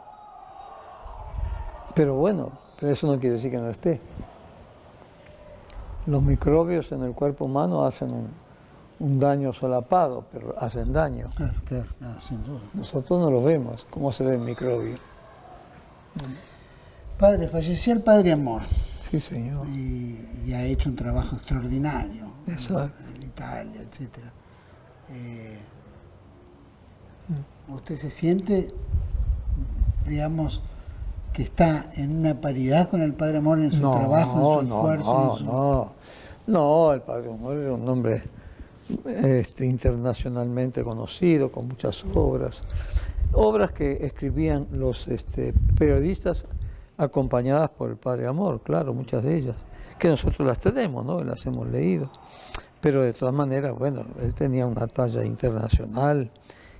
[SPEAKER 2] Pero bueno, pero eso no quiere decir que no esté. Los microbios en el cuerpo humano hacen un daño solapado, pero hacen daño.
[SPEAKER 1] Claro, sin duda.
[SPEAKER 2] Nosotros no lo vemos, cómo se ve el microbio.
[SPEAKER 1] Padre, falleció el Padre Amor.
[SPEAKER 2] Sí, señor.
[SPEAKER 1] Y ha hecho un trabajo extraordinario.
[SPEAKER 2] Exacto.
[SPEAKER 1] En Italia, etc. ¿Usted se siente, digamos, que está en una paridad con el Padre Amor en su trabajo, en su esfuerzo?
[SPEAKER 2] No, el Padre Amor era un hombre internacionalmente conocido, con muchas obras que escribían los periodistas acompañadas por el Padre Amor, claro, muchas de ellas, que nosotros las tenemos, ¿no? Las hemos leído, pero de todas maneras, bueno, él tenía una talla internacional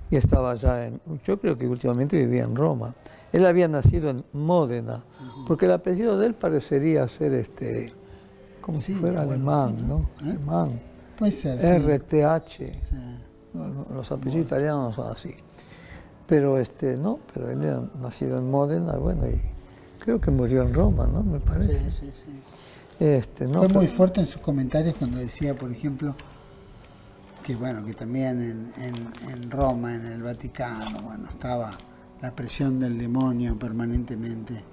[SPEAKER 2] y estaba ya yo creo que últimamente vivía en Roma. Él había nacido en Módena, porque el apellido de él parecería ser como si fuera alemán,
[SPEAKER 1] sí,
[SPEAKER 2] ¿no? Alemán.
[SPEAKER 1] Puede ser,
[SPEAKER 2] RTH.
[SPEAKER 1] Sí.
[SPEAKER 2] Los apellidos italianos no son así. Pero no, pero él era nacido en Módena, bueno, y creo que murió en Roma, ¿no? Me parece.
[SPEAKER 1] Sí.
[SPEAKER 2] ¿No?
[SPEAKER 1] Fue muy fuerte en sus comentarios cuando decía, por ejemplo, que bueno, que también en Roma, en el Vaticano, bueno, estaba la presión del demonio permanentemente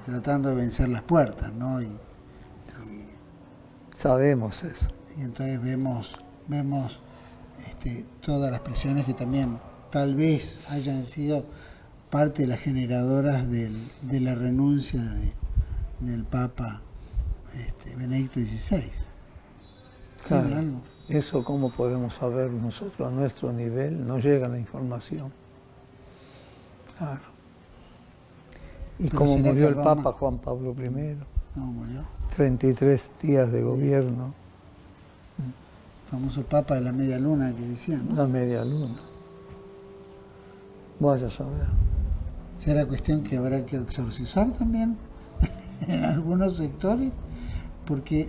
[SPEAKER 1] tratando de vencer las puertas, ¿no? Y
[SPEAKER 2] sabemos eso.
[SPEAKER 1] Y entonces vemos todas las presiones que también tal vez hayan sido parte de las generadoras de la renuncia del Papa Benedicto XVI.
[SPEAKER 2] Claro,
[SPEAKER 1] algo?
[SPEAKER 2] eso cómo podemos saber nosotros a nuestro nivel, no llega la información. Claro. Y
[SPEAKER 1] Pero
[SPEAKER 2] cómo
[SPEAKER 1] ¿será
[SPEAKER 2] murió
[SPEAKER 1] que
[SPEAKER 2] el
[SPEAKER 1] Roma-
[SPEAKER 2] Papa Juan Pablo I.
[SPEAKER 1] No, murió.
[SPEAKER 2] 33 días de gobierno,
[SPEAKER 1] El famoso Papa de la media luna que decían, ¿no?
[SPEAKER 2] la media luna. Vaya a saber.
[SPEAKER 1] ¿Será cuestión que habrá que exorcizar también en algunos sectores? Porque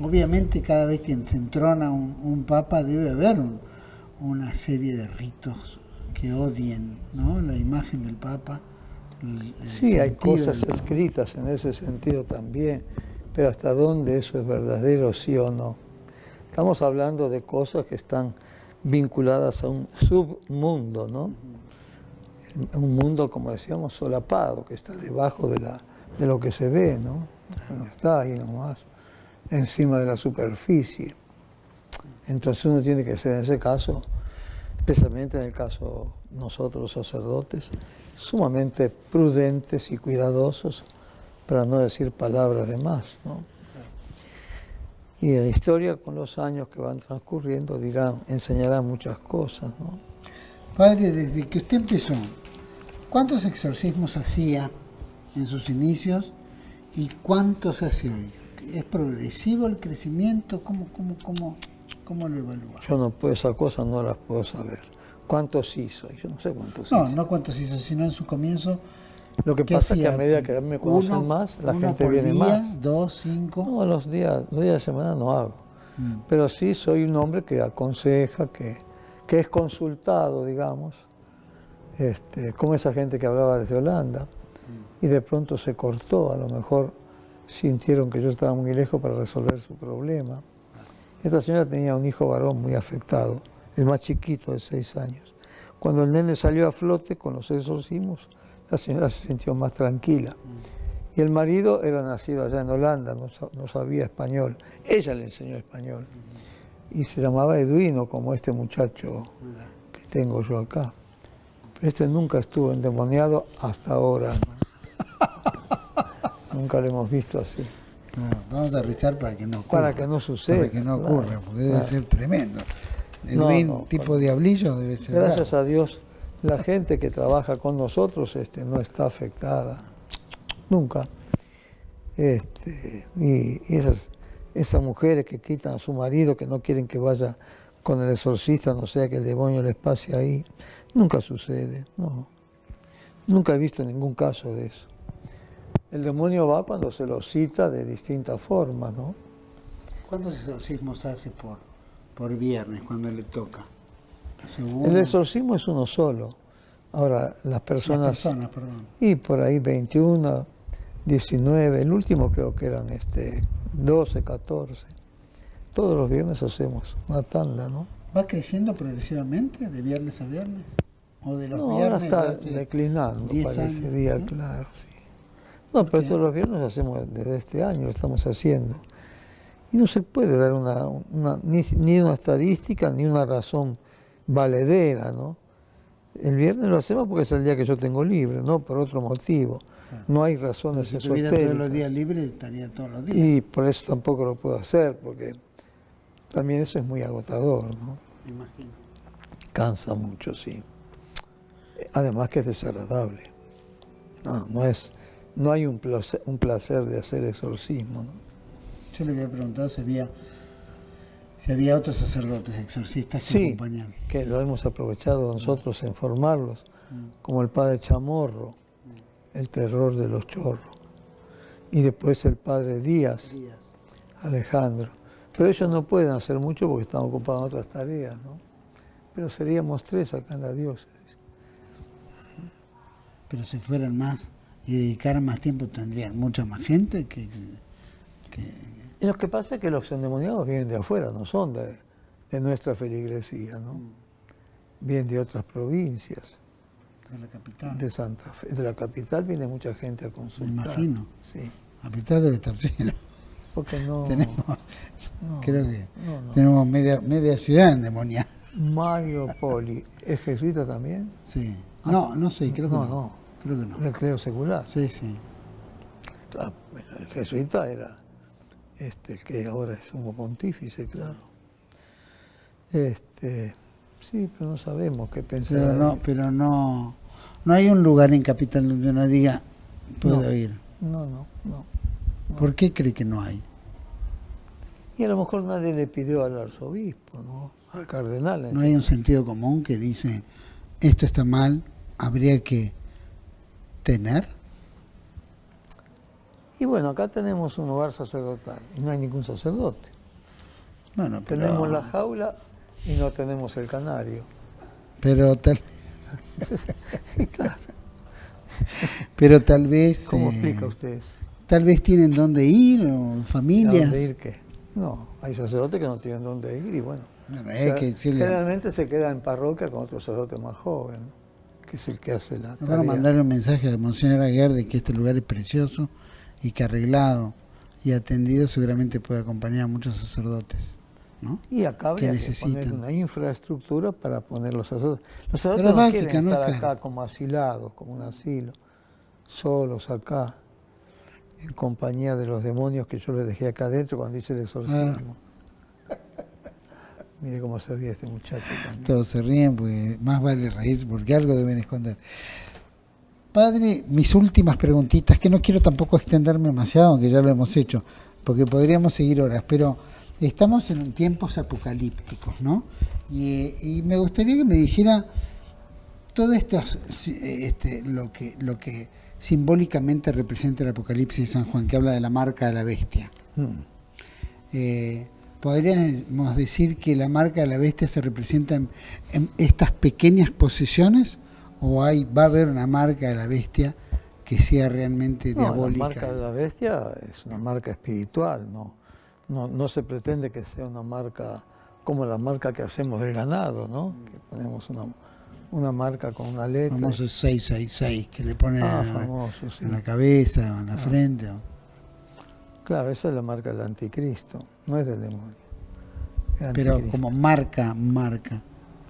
[SPEAKER 1] obviamente cada vez que se entrona un papa debe haber una serie de ritos que odien, ¿no?, la imagen del papa. El
[SPEAKER 2] Sí, hay
[SPEAKER 1] sentido
[SPEAKER 2] cosas
[SPEAKER 1] del-
[SPEAKER 2] escritas en ese sentido también, pero hasta dónde eso es verdadero, sí o no. Estamos hablando de cosas que están vinculadas a un submundo, ¿no? Un mundo, como decíamos, solapado, que está debajo de lo que se ve, ¿no? No está ahí nomás, encima de la superficie. Entonces uno tiene que ser, en ese caso, especialmente en el caso nosotros los sacerdotes, sumamente prudentes y cuidadosos para no decir palabras de más, ¿no? Y en la historia, con los años que van transcurriendo, enseñará muchas cosas, ¿no?
[SPEAKER 1] Padre, desde que usted empezó, ¿cuántos exorcismos hacía en sus inicios y cuántos hace hoy? ¿Es progresivo el crecimiento? ¿Cómo lo evalúa?
[SPEAKER 2] Yo no puedo, esas cosas no las puedo saber. ¿Cuántos hizo? Yo no sé cuántos
[SPEAKER 1] No,
[SPEAKER 2] hizo.
[SPEAKER 1] no cuántos hizo, sino en su comienzo.
[SPEAKER 2] Lo que
[SPEAKER 1] ¿qué
[SPEAKER 2] pasa es que
[SPEAKER 1] hacía?
[SPEAKER 2] a medida que me conocen más, la
[SPEAKER 1] uno
[SPEAKER 2] gente
[SPEAKER 1] por
[SPEAKER 2] viene
[SPEAKER 1] día,
[SPEAKER 2] más.
[SPEAKER 1] 2, 5.
[SPEAKER 2] No, los días de semana no hago. Pero sí soy un hombre que aconseja, que es consultado, digamos, como esa gente que hablaba desde Holanda, y de pronto se cortó, a lo mejor sintieron que yo estaba muy lejos para resolver su problema. Esta señora tenía un hijo varón muy afectado, el más chiquito de 6 años. Cuando el nene salió a flote con los exorcismos, la señora se sintió más tranquila. Y el marido era nacido allá en Holanda, no sabía español. Ella le enseñó español. Y se llamaba Eduino, como este muchacho que tengo yo acá. Este nunca estuvo endemoniado hasta ahora, ¿no? Nunca lo hemos visto así.
[SPEAKER 1] No, vamos a rezar para que no ocurra.
[SPEAKER 2] Para que no suceda.
[SPEAKER 1] Para que no
[SPEAKER 2] claro,
[SPEAKER 1] ocurra, porque debe
[SPEAKER 2] claro.
[SPEAKER 1] ser tremendo.
[SPEAKER 2] No,
[SPEAKER 1] Edwin,
[SPEAKER 2] no,
[SPEAKER 1] tipo
[SPEAKER 2] claro.
[SPEAKER 1] diablillo, debe ser.
[SPEAKER 2] Gracias a Dios, la gente que trabaja con nosotros no está afectada. Nunca. Y esas mujeres que quitan a su marido, que no quieren que vaya con el exorcista, no sea que el demonio les pase ahí, nunca sucede, no. Nunca he visto ningún caso de eso. El demonio va cuando se lo cita de distintas formas, ¿no?
[SPEAKER 1] ¿Cuántos exorcismos hace por viernes cuando le toca? ¿Hace uno?
[SPEAKER 2] El exorcismo es uno solo. Ahora, las personas...
[SPEAKER 1] Perdón.
[SPEAKER 2] Y por ahí 21, 19, el último creo que eran 12, 14. Todos los viernes hacemos una tanda, ¿no?
[SPEAKER 1] ¿Va creciendo progresivamente de viernes a viernes? ¿O de los
[SPEAKER 2] No, ahora
[SPEAKER 1] viernes?
[SPEAKER 2] está
[SPEAKER 1] de hace
[SPEAKER 2] declinando,
[SPEAKER 1] 10
[SPEAKER 2] parecería,
[SPEAKER 1] años, ¿sí?
[SPEAKER 2] claro, sí. No, pero
[SPEAKER 1] Porque-
[SPEAKER 2] todos los viernes hacemos, desde este año lo estamos haciendo. Y no se puede dar ni una estadística ni una razón valedera, ¿no? El viernes lo hacemos porque es el día que yo tengo libre, no por otro motivo. No hay razones
[SPEAKER 1] Si tuviera todos
[SPEAKER 2] esotéricas.
[SPEAKER 1] los días libres, estaría todos los días.
[SPEAKER 2] Y por eso tampoco lo puedo hacer, porque también eso es muy agotador, ¿no?
[SPEAKER 1] Me imagino.
[SPEAKER 2] Cansa mucho, sí. Además que es desagradable. No hay un placer de hacer exorcismo, ¿no?
[SPEAKER 1] Yo le había preguntado si había otros sacerdotes exorcistas que
[SPEAKER 2] Sí,
[SPEAKER 1] acompañaban.
[SPEAKER 2] que lo hemos aprovechado nosotros en formarlos, como el padre Chamorro, el terror de los chorros, y después el padre Díaz, Alejandro. Pero ellos no pueden hacer mucho porque están ocupados en otras tareas, ¿no? Pero seríamos 3 acá en la diócesis.
[SPEAKER 1] Pero si fueran más y dedicaran más tiempo, tendrían mucha más gente que
[SPEAKER 2] Y lo que pasa es que los endemoniados vienen de afuera, no son de nuestra feligresía, ¿no? Vienen de otras provincias,
[SPEAKER 1] de la capital.
[SPEAKER 2] de Santa Fe. De la capital viene mucha gente a consultar.
[SPEAKER 1] Me imagino.
[SPEAKER 2] Sí.
[SPEAKER 1] Capital debe estar lleno.
[SPEAKER 2] Porque no...
[SPEAKER 1] Tenemos,
[SPEAKER 2] no,
[SPEAKER 1] creo que
[SPEAKER 2] no.
[SPEAKER 1] tenemos media ciudad endemoniada.
[SPEAKER 2] Mario Poli, ¿es jesuita también?
[SPEAKER 1] Sí. No sé, creo que no.
[SPEAKER 2] No,
[SPEAKER 1] Creo que no.
[SPEAKER 2] del clero secular.
[SPEAKER 1] Sí, sí.
[SPEAKER 2] Claro, el jesuita era el que ahora es sumo pontífice, claro. Sí, pero no sabemos qué pensar.
[SPEAKER 1] Pero no no hay un lugar en Capital donde uno diga, puedo ir.
[SPEAKER 2] No.
[SPEAKER 1] ¿Por qué cree que no hay?
[SPEAKER 2] Y a lo mejor nadie le pidió al arzobispo, ¿no? Al cardenal.
[SPEAKER 1] No hay un sentido común que dice, esto está mal, habría que tener.
[SPEAKER 2] Y bueno, acá tenemos un hogar sacerdotal y no hay ningún sacerdote.
[SPEAKER 1] Bueno, pero,
[SPEAKER 2] Tenemos la jaula y no tenemos el canario.
[SPEAKER 1] pero tal,
[SPEAKER 2] Claro.
[SPEAKER 1] pero tal vez,
[SPEAKER 2] ¿Cómo explica usted eso?
[SPEAKER 1] tal vez tienen dónde ir o familias.
[SPEAKER 2] ¿Dónde ir qué? No, hay sacerdotes que no tienen dónde ir y bueno.
[SPEAKER 1] Bueno,
[SPEAKER 2] O
[SPEAKER 1] hay
[SPEAKER 2] sea,
[SPEAKER 1] que decirle,
[SPEAKER 2] generalmente se queda en parroquia con otro sacerdote más joven, ¿no? Que es el que hace la
[SPEAKER 1] van a
[SPEAKER 2] tarea.
[SPEAKER 1] mandarle un mensaje a Monseñor Aguiar de que este lugar es precioso y que arreglado y atendido seguramente puede acompañar a muchos sacerdotes, ¿no?
[SPEAKER 2] Y acá habría que
[SPEAKER 1] necesitan.
[SPEAKER 2] poner una infraestructura para poner los sacerdotes. Los sacerdotes
[SPEAKER 1] Pero
[SPEAKER 2] no
[SPEAKER 1] básica,
[SPEAKER 2] quieren
[SPEAKER 1] no es
[SPEAKER 2] estar
[SPEAKER 1] cara.
[SPEAKER 2] acá como asilados, como un asilo, solos acá, en compañía de los demonios que yo les dejé acá adentro cuando hice el exorcismo. Mire cómo se ríe este muchacho también.
[SPEAKER 1] Todos se ríen porque más vale reírse porque algo deben esconder. Padre, mis últimas preguntitas, que no quiero tampoco extenderme demasiado, aunque ya lo hemos hecho, porque podríamos seguir horas, pero estamos en tiempos apocalípticos, ¿no? Y me gustaría que me dijera todo esto, lo que simbólicamente representa el Apocalipsis de San Juan, que habla de la marca de la bestia. ¿Podríamos decir que la marca de la bestia se representa en estas pequeñas posesiones o va a haber una marca de la bestia que sea realmente diabólica?
[SPEAKER 2] La marca de la bestia es una marca espiritual, no se pretende que sea una marca como la marca que hacemos del ganado, ¿no? Que ponemos una marca con una letra.
[SPEAKER 1] Famoso 666 que le ponen
[SPEAKER 2] famoso, sí.
[SPEAKER 1] en la cabeza o en la frente.
[SPEAKER 2] Claro, esa es la marca del anticristo, no es del demonio.
[SPEAKER 1] Pero como marca.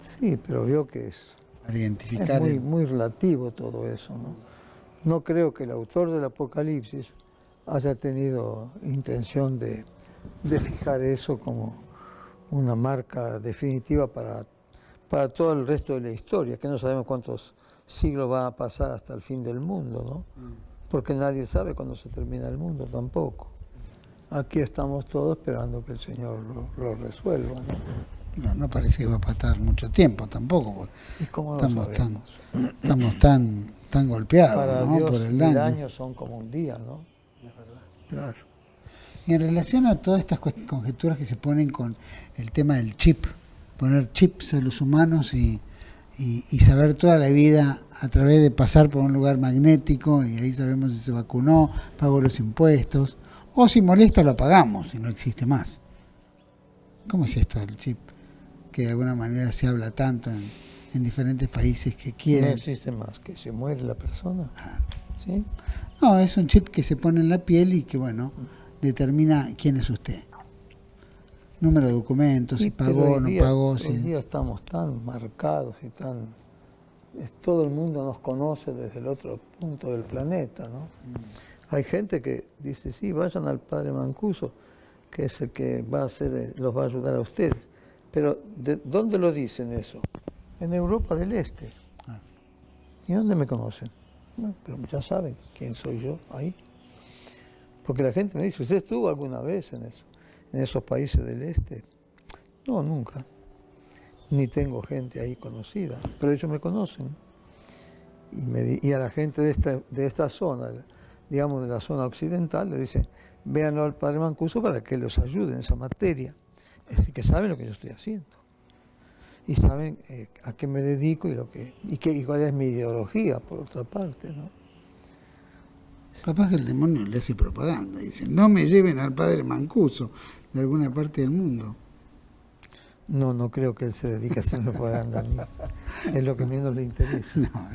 [SPEAKER 2] Sí, pero veo que es
[SPEAKER 1] Para identificar.
[SPEAKER 2] muy relativo todo eso, ¿no? No creo que el autor del Apocalipsis haya tenido intención de fijar eso como una marca definitiva para todo el resto de la historia, que no sabemos cuántos siglos van a pasar hasta el fin del mundo, ¿no? Porque nadie sabe cuándo se termina el mundo tampoco. Aquí estamos todos esperando que el Señor lo resuelva, ¿no?
[SPEAKER 1] No parece que va a pasar mucho tiempo tampoco, porque
[SPEAKER 2] ¿Y cómo lo
[SPEAKER 1] estamos
[SPEAKER 2] sabemos?
[SPEAKER 1] tan golpeados,
[SPEAKER 2] Para
[SPEAKER 1] ¿no?
[SPEAKER 2] Dios,
[SPEAKER 1] por el
[SPEAKER 2] mil
[SPEAKER 1] daño.
[SPEAKER 2] años son como un día, ¿no? Claro.
[SPEAKER 1] Y en relación a todas estas conjeturas que se ponen con el tema del chip, poner chips a los humanos y saber toda la vida a través de pasar por un lugar magnético y ahí sabemos si se vacunó, pagó los impuestos, o si molesta lo apagamos y no existe más. ¿Cómo es esto del chip? Que de alguna manera se habla tanto en diferentes países que quieren.
[SPEAKER 2] No existe más, que se muere la persona. ¿Sí?
[SPEAKER 1] No, es un chip que se pone en la piel y que, bueno, determina quién es usted. Número de documentos, si pagó, no pagó.
[SPEAKER 2] Hoy día estamos tan marcados y todo el mundo nos conoce desde el otro punto del planeta, ¿no? Hay gente que dice, sí, vayan al Padre Mancuso, que es el que los va a ayudar a ustedes. Pero, ¿dónde lo dicen eso? En Europa del Este. ¿Y dónde me conocen? No, pero ya saben quién soy yo ahí. Porque la gente me dice, ¿usted estuvo alguna vez en esos países del Este? No, nunca. Ni tengo gente ahí conocida, pero ellos me conocen. Y a la gente de esta zona, digamos de la zona occidental, le dicen, véanlo al Padre Mancuso para que los ayude en esa materia. Es decir, que saben lo que yo estoy haciendo. Y saben a qué me dedico y cuál es mi ideología, por otra parte, ¿no?
[SPEAKER 1] Capaz que el demonio le hace propaganda. Dice, no me lleven al Padre Mancuso de alguna parte del mundo.
[SPEAKER 2] No creo que él se dedique a hacer propaganda. Es lo que menos le interesa.
[SPEAKER 1] No,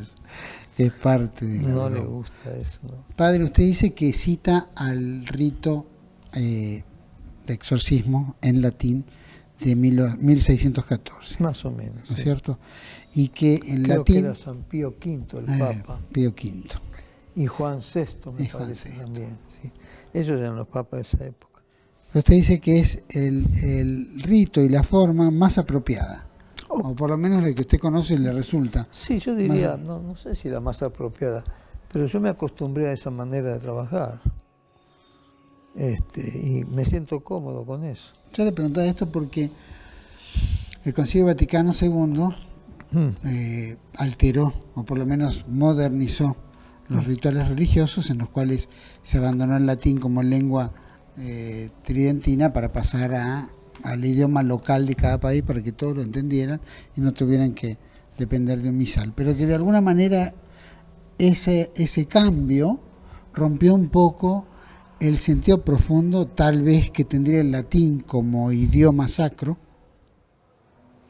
[SPEAKER 1] es parte de la
[SPEAKER 2] No le
[SPEAKER 1] broma.
[SPEAKER 2] gusta eso, ¿no?
[SPEAKER 1] Padre, usted dice que cita al rito de exorcismo en latín de 1614.
[SPEAKER 2] Más o menos.
[SPEAKER 1] ¿No es
[SPEAKER 2] sí.
[SPEAKER 1] cierto? Y que en
[SPEAKER 2] Creo
[SPEAKER 1] latín...
[SPEAKER 2] que era San Pío V, el Papa.
[SPEAKER 1] Pío V.
[SPEAKER 2] Y Juan VI, me
[SPEAKER 1] Y Juan
[SPEAKER 2] parece
[SPEAKER 1] VI.
[SPEAKER 2] también. Sí. Ellos eran los papas de esa época.
[SPEAKER 1] Usted dice que es el rito y la forma más apropiada. o por lo menos la que usted conoce le resulta.
[SPEAKER 2] Sí, yo diría, no sé si la más apropiada, pero yo me acostumbré a esa manera de trabajar. Y me siento cómodo con eso.
[SPEAKER 1] Yo le preguntaba esto porque el Concilio Vaticano II alteró, o por lo menos modernizó, los rituales religiosos en los cuales se abandonó el latín como lengua tridentina para pasar al idioma local de cada país para que todos lo entendieran y no tuvieran que depender de un misal. Pero que de alguna manera ese cambio rompió un poco el sentido profundo, tal vez, que tendría el latín como idioma sacro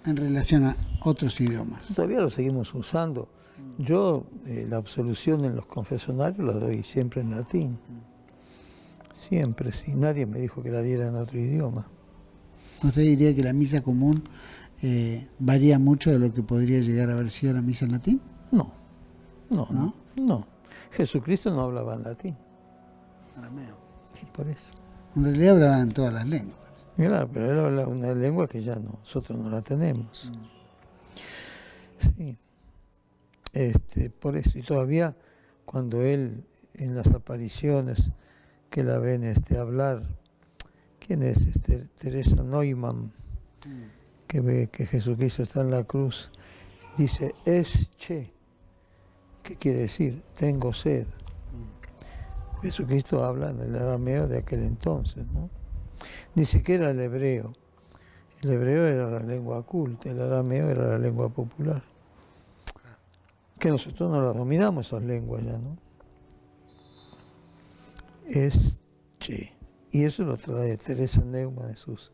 [SPEAKER 1] en relación a otros idiomas.
[SPEAKER 2] Todavía lo seguimos usando. Yo la absolución en los confesionarios la doy siempre en latín. Siempre, sí. Nadie me dijo que la diera en otro idioma.
[SPEAKER 1] ¿Usted diría que la misa común varía mucho de lo que podría llegar a haber sido la misa en latín?
[SPEAKER 2] No. Jesucristo no hablaba en latín.
[SPEAKER 1] Arameo.
[SPEAKER 2] Y por eso.
[SPEAKER 1] En realidad hablaban todas las lenguas.
[SPEAKER 2] Claro, pero él habla una lengua que ya nosotros no la tenemos. Sí. Por eso, y todavía cuando él en las apariciones que la ven hablar, ¿quién es? Teresa Neumann, que ve que Jesucristo está en la cruz, dice, che, ¿qué quiere decir? Tengo sed. Jesucristo habla en el arameo de aquel entonces, ¿no? Ni siquiera el hebreo. El hebreo era la lengua culta, el arameo era la lengua popular. Que nosotros no la dominamos, esas lenguas ya, ¿no? Che. Y eso lo trae Teresa Neumann de sus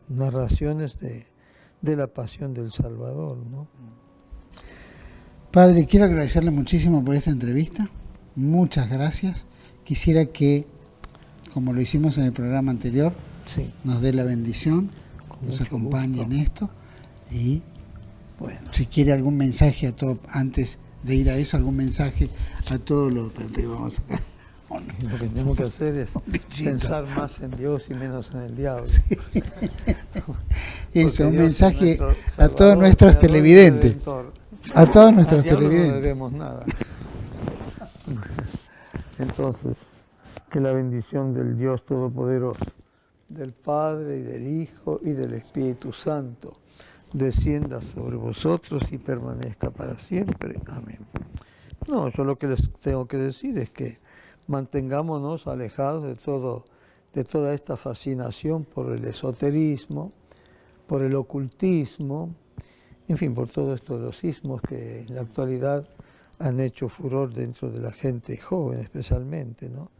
[SPEAKER 2] narraciones de la pasión del Salvador, ¿no?
[SPEAKER 1] Padre, quiero agradecerle muchísimo por esta entrevista. Muchas gracias. Quisiera que, como lo hicimos en el programa anterior,
[SPEAKER 2] sí,
[SPEAKER 1] nos dé la bendición, nos acompañe en esto y, bueno, si quiere algún mensaje a todo, antes de ir a eso, algún mensaje a todos los... Espérate, vamos a sacar.
[SPEAKER 2] Lo que tenemos que hacer es pensar más en Dios y menos en el diablo.
[SPEAKER 1] Sí. Eso, un mensaje a todos nuestros televidentes. A todos nuestros televidentes.
[SPEAKER 2] No debemos nada. Entonces, que la bendición del Dios Todopoderoso, del Padre y del Hijo y del Espíritu Santo, descienda sobre vosotros y permanezca para siempre. Amén. No, yo lo que les tengo que decir es que mantengámonos alejados de toda esta fascinación por el esoterismo, por el ocultismo, en fin, por todo esto de los ismos que en la actualidad han hecho furor dentro de la gente joven especialmente, ¿no?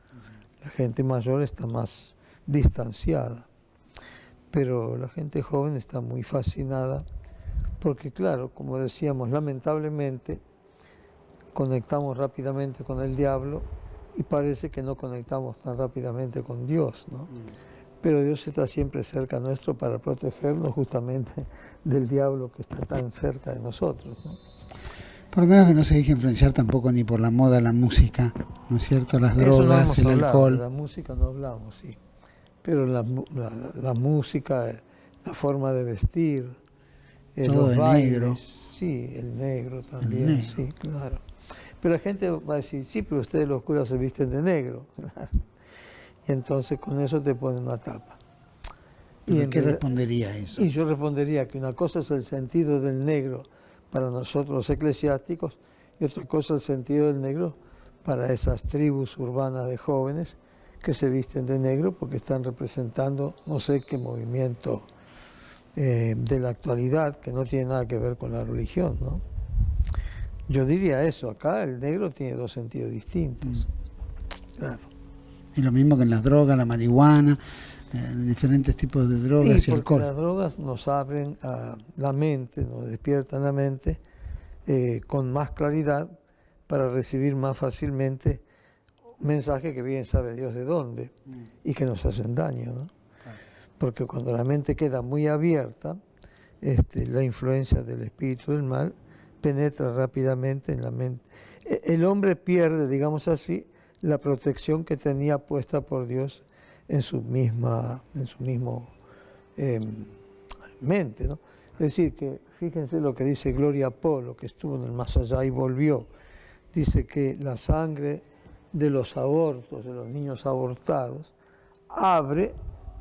[SPEAKER 2] La gente mayor está más distanciada, pero la gente joven está muy fascinada porque, claro, como decíamos, lamentablemente conectamos rápidamente con el diablo y parece que no conectamos tan rápidamente con Dios, ¿no? Pero Dios está siempre cerca nuestro para protegernos justamente del diablo que está tan cerca de nosotros, ¿no?
[SPEAKER 1] Por lo menos que no se deje influenciar tampoco ni por la moda, la música, ¿no es cierto? Las drogas, el alcohol.
[SPEAKER 2] De la música no hablamos, sí. Pero la música, la forma de vestir,
[SPEAKER 1] todo
[SPEAKER 2] los bailes,
[SPEAKER 1] negro.
[SPEAKER 2] Sí, el negro también, sí, claro. Pero la gente va a decir, sí, pero ustedes los curas se visten de negro. Y entonces con eso te ponen una tapa.
[SPEAKER 1] ¿Y qué respondería a eso?
[SPEAKER 2] Y yo respondería que una cosa es el sentido del negro para nosotros los eclesiásticos y otra cosa el sentido del negro para esas tribus urbanas de jóvenes que se visten de negro porque están representando no sé qué movimiento de la actualidad que no tiene nada que ver con la religión, ¿no? Yo diría eso, acá el negro tiene dos sentidos distintos. Claro.
[SPEAKER 1] Y lo mismo que en las drogas, la marihuana, diferentes tipos de drogas y alcohol.
[SPEAKER 2] Las drogas nos abren a la mente, nos despiertan la mente con más claridad para recibir más fácilmente mensajes que bien sabe Dios de dónde y que nos hacen daño, ¿no? Porque cuando la mente queda muy abierta, la influencia del espíritu del mal penetra rápidamente en la mente. El hombre pierde, digamos así, la protección que tenía puesta por Dios en su mismo mente, ¿no? decir que, fíjense lo que dice Gloria Polo, que estuvo en el más allá y volvió. Dice que la sangre de los abortos, de los niños abortados, abre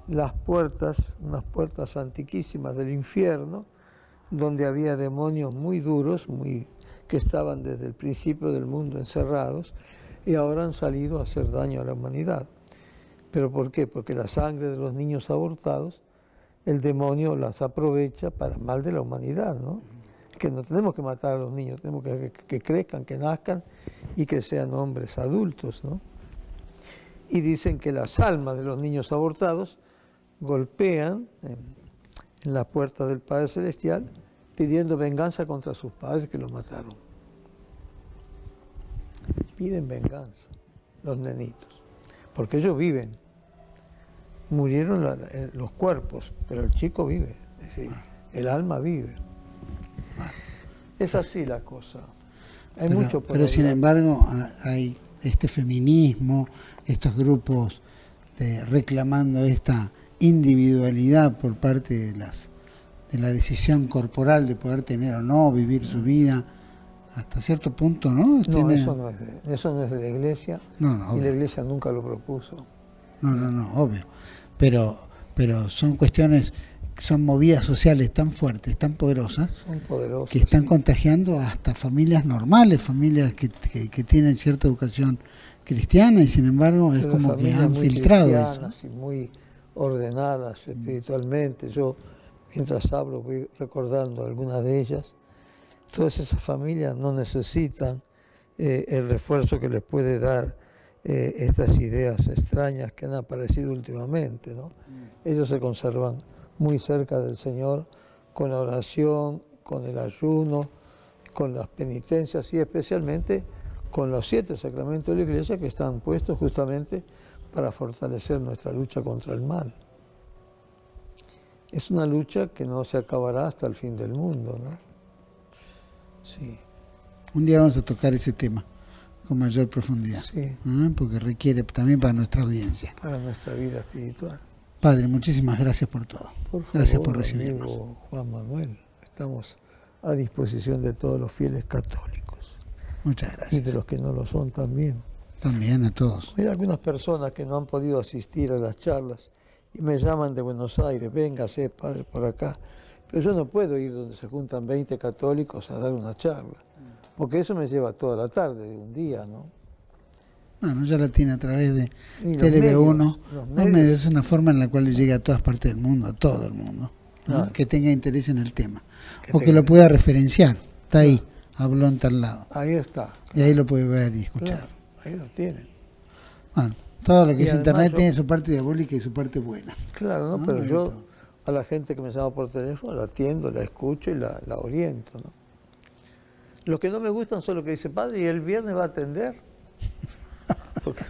[SPEAKER 2] las puertas, unas puertas antiquísimas del infierno, donde había demonios muy duros, que estaban desde el principio del mundo encerrados, y ahora han salido a hacer daño a la humanidad. ¿Pero por qué? Porque la sangre de los niños abortados, el demonio las aprovecha para mal de la humanidad, ¿no? Que no tenemos que matar a los niños, tenemos que crezcan, que nazcan y que sean hombres adultos, ¿no? Y dicen que las almas de los niños abortados golpean en la puerta del Padre Celestial pidiendo venganza contra sus padres que los mataron. Piden venganza, los nenitos, porque ellos viven. Murieron los cuerpos, pero el chico vive, es decir, el alma vive. Es así la cosa. Hay mucho por
[SPEAKER 1] pero sin
[SPEAKER 2] hablar.
[SPEAKER 1] embargo hay este feminismo, estos grupos reclamando esta individualidad por parte de la decisión corporal de poder tener o no, vivir su vida, hasta cierto punto, ¿no?
[SPEAKER 2] No, eso no es de la Iglesia,
[SPEAKER 1] No,
[SPEAKER 2] y la Iglesia nunca lo propuso.
[SPEAKER 1] No, obvio. Pero son cuestiones, son movidas sociales tan fuertes, tan poderosas, que están contagiando hasta familias normales, familias que tienen cierta educación cristiana, y sin embargo es como que han filtrado eso.
[SPEAKER 2] Y muy ordenadas espiritualmente. Yo, mientras hablo, voy recordando algunas de ellas. Todas esas familias no necesitan el refuerzo que les puede dar estas ideas extrañas que han aparecido últimamente, ¿no? Ellos se conservan muy cerca del Señor con la oración, con el ayuno, con las penitencias y especialmente con los 7 sacramentos de la Iglesia, que están puestos justamente para fortalecer nuestra lucha contra el mal. Es una lucha que no se acabará hasta el fin del mundo, ¿no? Sí.
[SPEAKER 1] Un día vamos a tocar ese tema con mayor profundidad,
[SPEAKER 2] sí,
[SPEAKER 1] porque requiere también para nuestra audiencia.
[SPEAKER 2] Para nuestra vida espiritual.
[SPEAKER 1] Padre, muchísimas gracias por todo.
[SPEAKER 2] Por favor,
[SPEAKER 1] gracias por recibirnos.
[SPEAKER 2] Amigo Juan Manuel, estamos a disposición de todos los fieles católicos.
[SPEAKER 1] Muchas gracias.
[SPEAKER 2] Y de los que no lo son también.
[SPEAKER 1] También a todos.
[SPEAKER 2] Hay algunas personas que no han podido asistir a las charlas y me llaman de Buenos Aires, véngase, padre, por acá. Pero yo no puedo ir donde se juntan 20 católicos a dar una charla, porque eso me lleva toda la tarde de un día, ¿no?
[SPEAKER 1] Bueno, ya la tiene a través de TLV1. Los medios es una forma en la cual le llega a todas partes del mundo, a todo el mundo, ¿no? Que tenga interés en el tema, o que lo pueda referenciar. Está ahí, habló en tal lado.
[SPEAKER 2] Ahí está.
[SPEAKER 1] Y ahí lo puede ver y escuchar.
[SPEAKER 2] Claro, ahí lo tienen.
[SPEAKER 1] Bueno, todo lo que es internet
[SPEAKER 2] yo,
[SPEAKER 1] tiene su parte diabólica y su parte buena.
[SPEAKER 2] Claro, ¿no? Pero yo a la gente que me llama por teléfono la atiendo, la escucho y la oriento, ¿no? Los que no me gustan son los que dicen, padre, ¿y el viernes va a atender? Porque,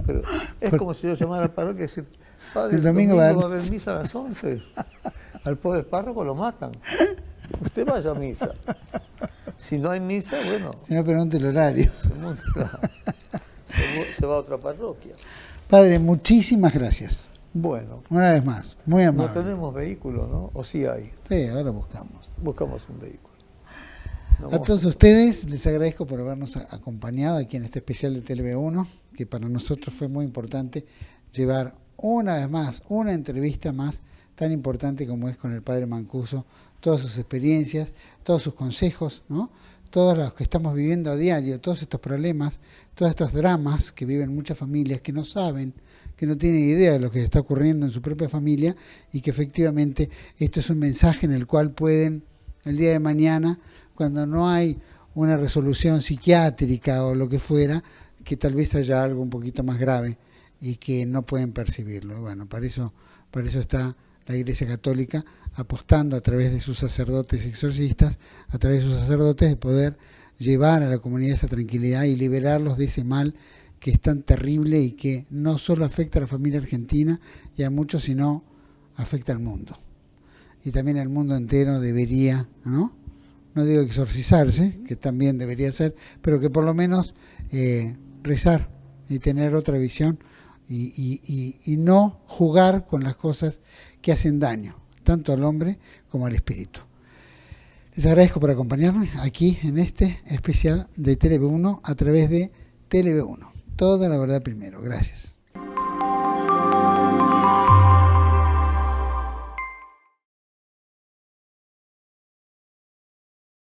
[SPEAKER 2] pero es como si yo llamara al párroco y decir, padre, el domingo va a haber misa a las 11. Al pobre párroco lo matan. Usted vaya a misa. Si no hay misa, bueno.
[SPEAKER 1] Si no, pregunte el horario.
[SPEAKER 2] Se va a otra parroquia.
[SPEAKER 1] Padre, muchísimas gracias.
[SPEAKER 2] Bueno.
[SPEAKER 1] Una vez más, muy amable.
[SPEAKER 2] No tenemos vehículo, ¿no? ¿O sí hay?
[SPEAKER 1] Sí, ahora buscamos.
[SPEAKER 2] Buscamos un vehículo.
[SPEAKER 1] A todos ustedes les agradezco por habernos acompañado aquí en este especial de TLV1, que para nosotros fue muy importante llevar una vez más, una entrevista más tan importante como es con el Padre Mancuso, todas sus experiencias, todos sus consejos, ¿no? Todos los que estamos viviendo a diario, todos estos problemas, todos estos dramas que viven muchas familias que no saben, que no tienen idea de lo que está ocurriendo en su propia familia, y que efectivamente esto es un mensaje en el cual pueden, el día de mañana, cuando no hay una resolución psiquiátrica o lo que fuera, que tal vez haya algo un poquito más grave y que no pueden percibirlo. Bueno, para eso está la Iglesia Católica apostando a través de sus sacerdotes exorcistas, a través de sus sacerdotes, de poder llevar a la comunidad esa tranquilidad y liberarlos de ese mal que es tan terrible y que no solo afecta a la familia argentina y a muchos, sino afecta al mundo. Y también el mundo entero debería, ¿no? No digo exorcizarse, que también debería ser, pero que por lo menos rezar y tener otra visión y no jugar con las cosas que hacen daño, tanto al hombre como al espíritu. Les agradezco por acompañarme aquí en este especial de TLV1 a través de TLV1. Toda la verdad primero. Gracias.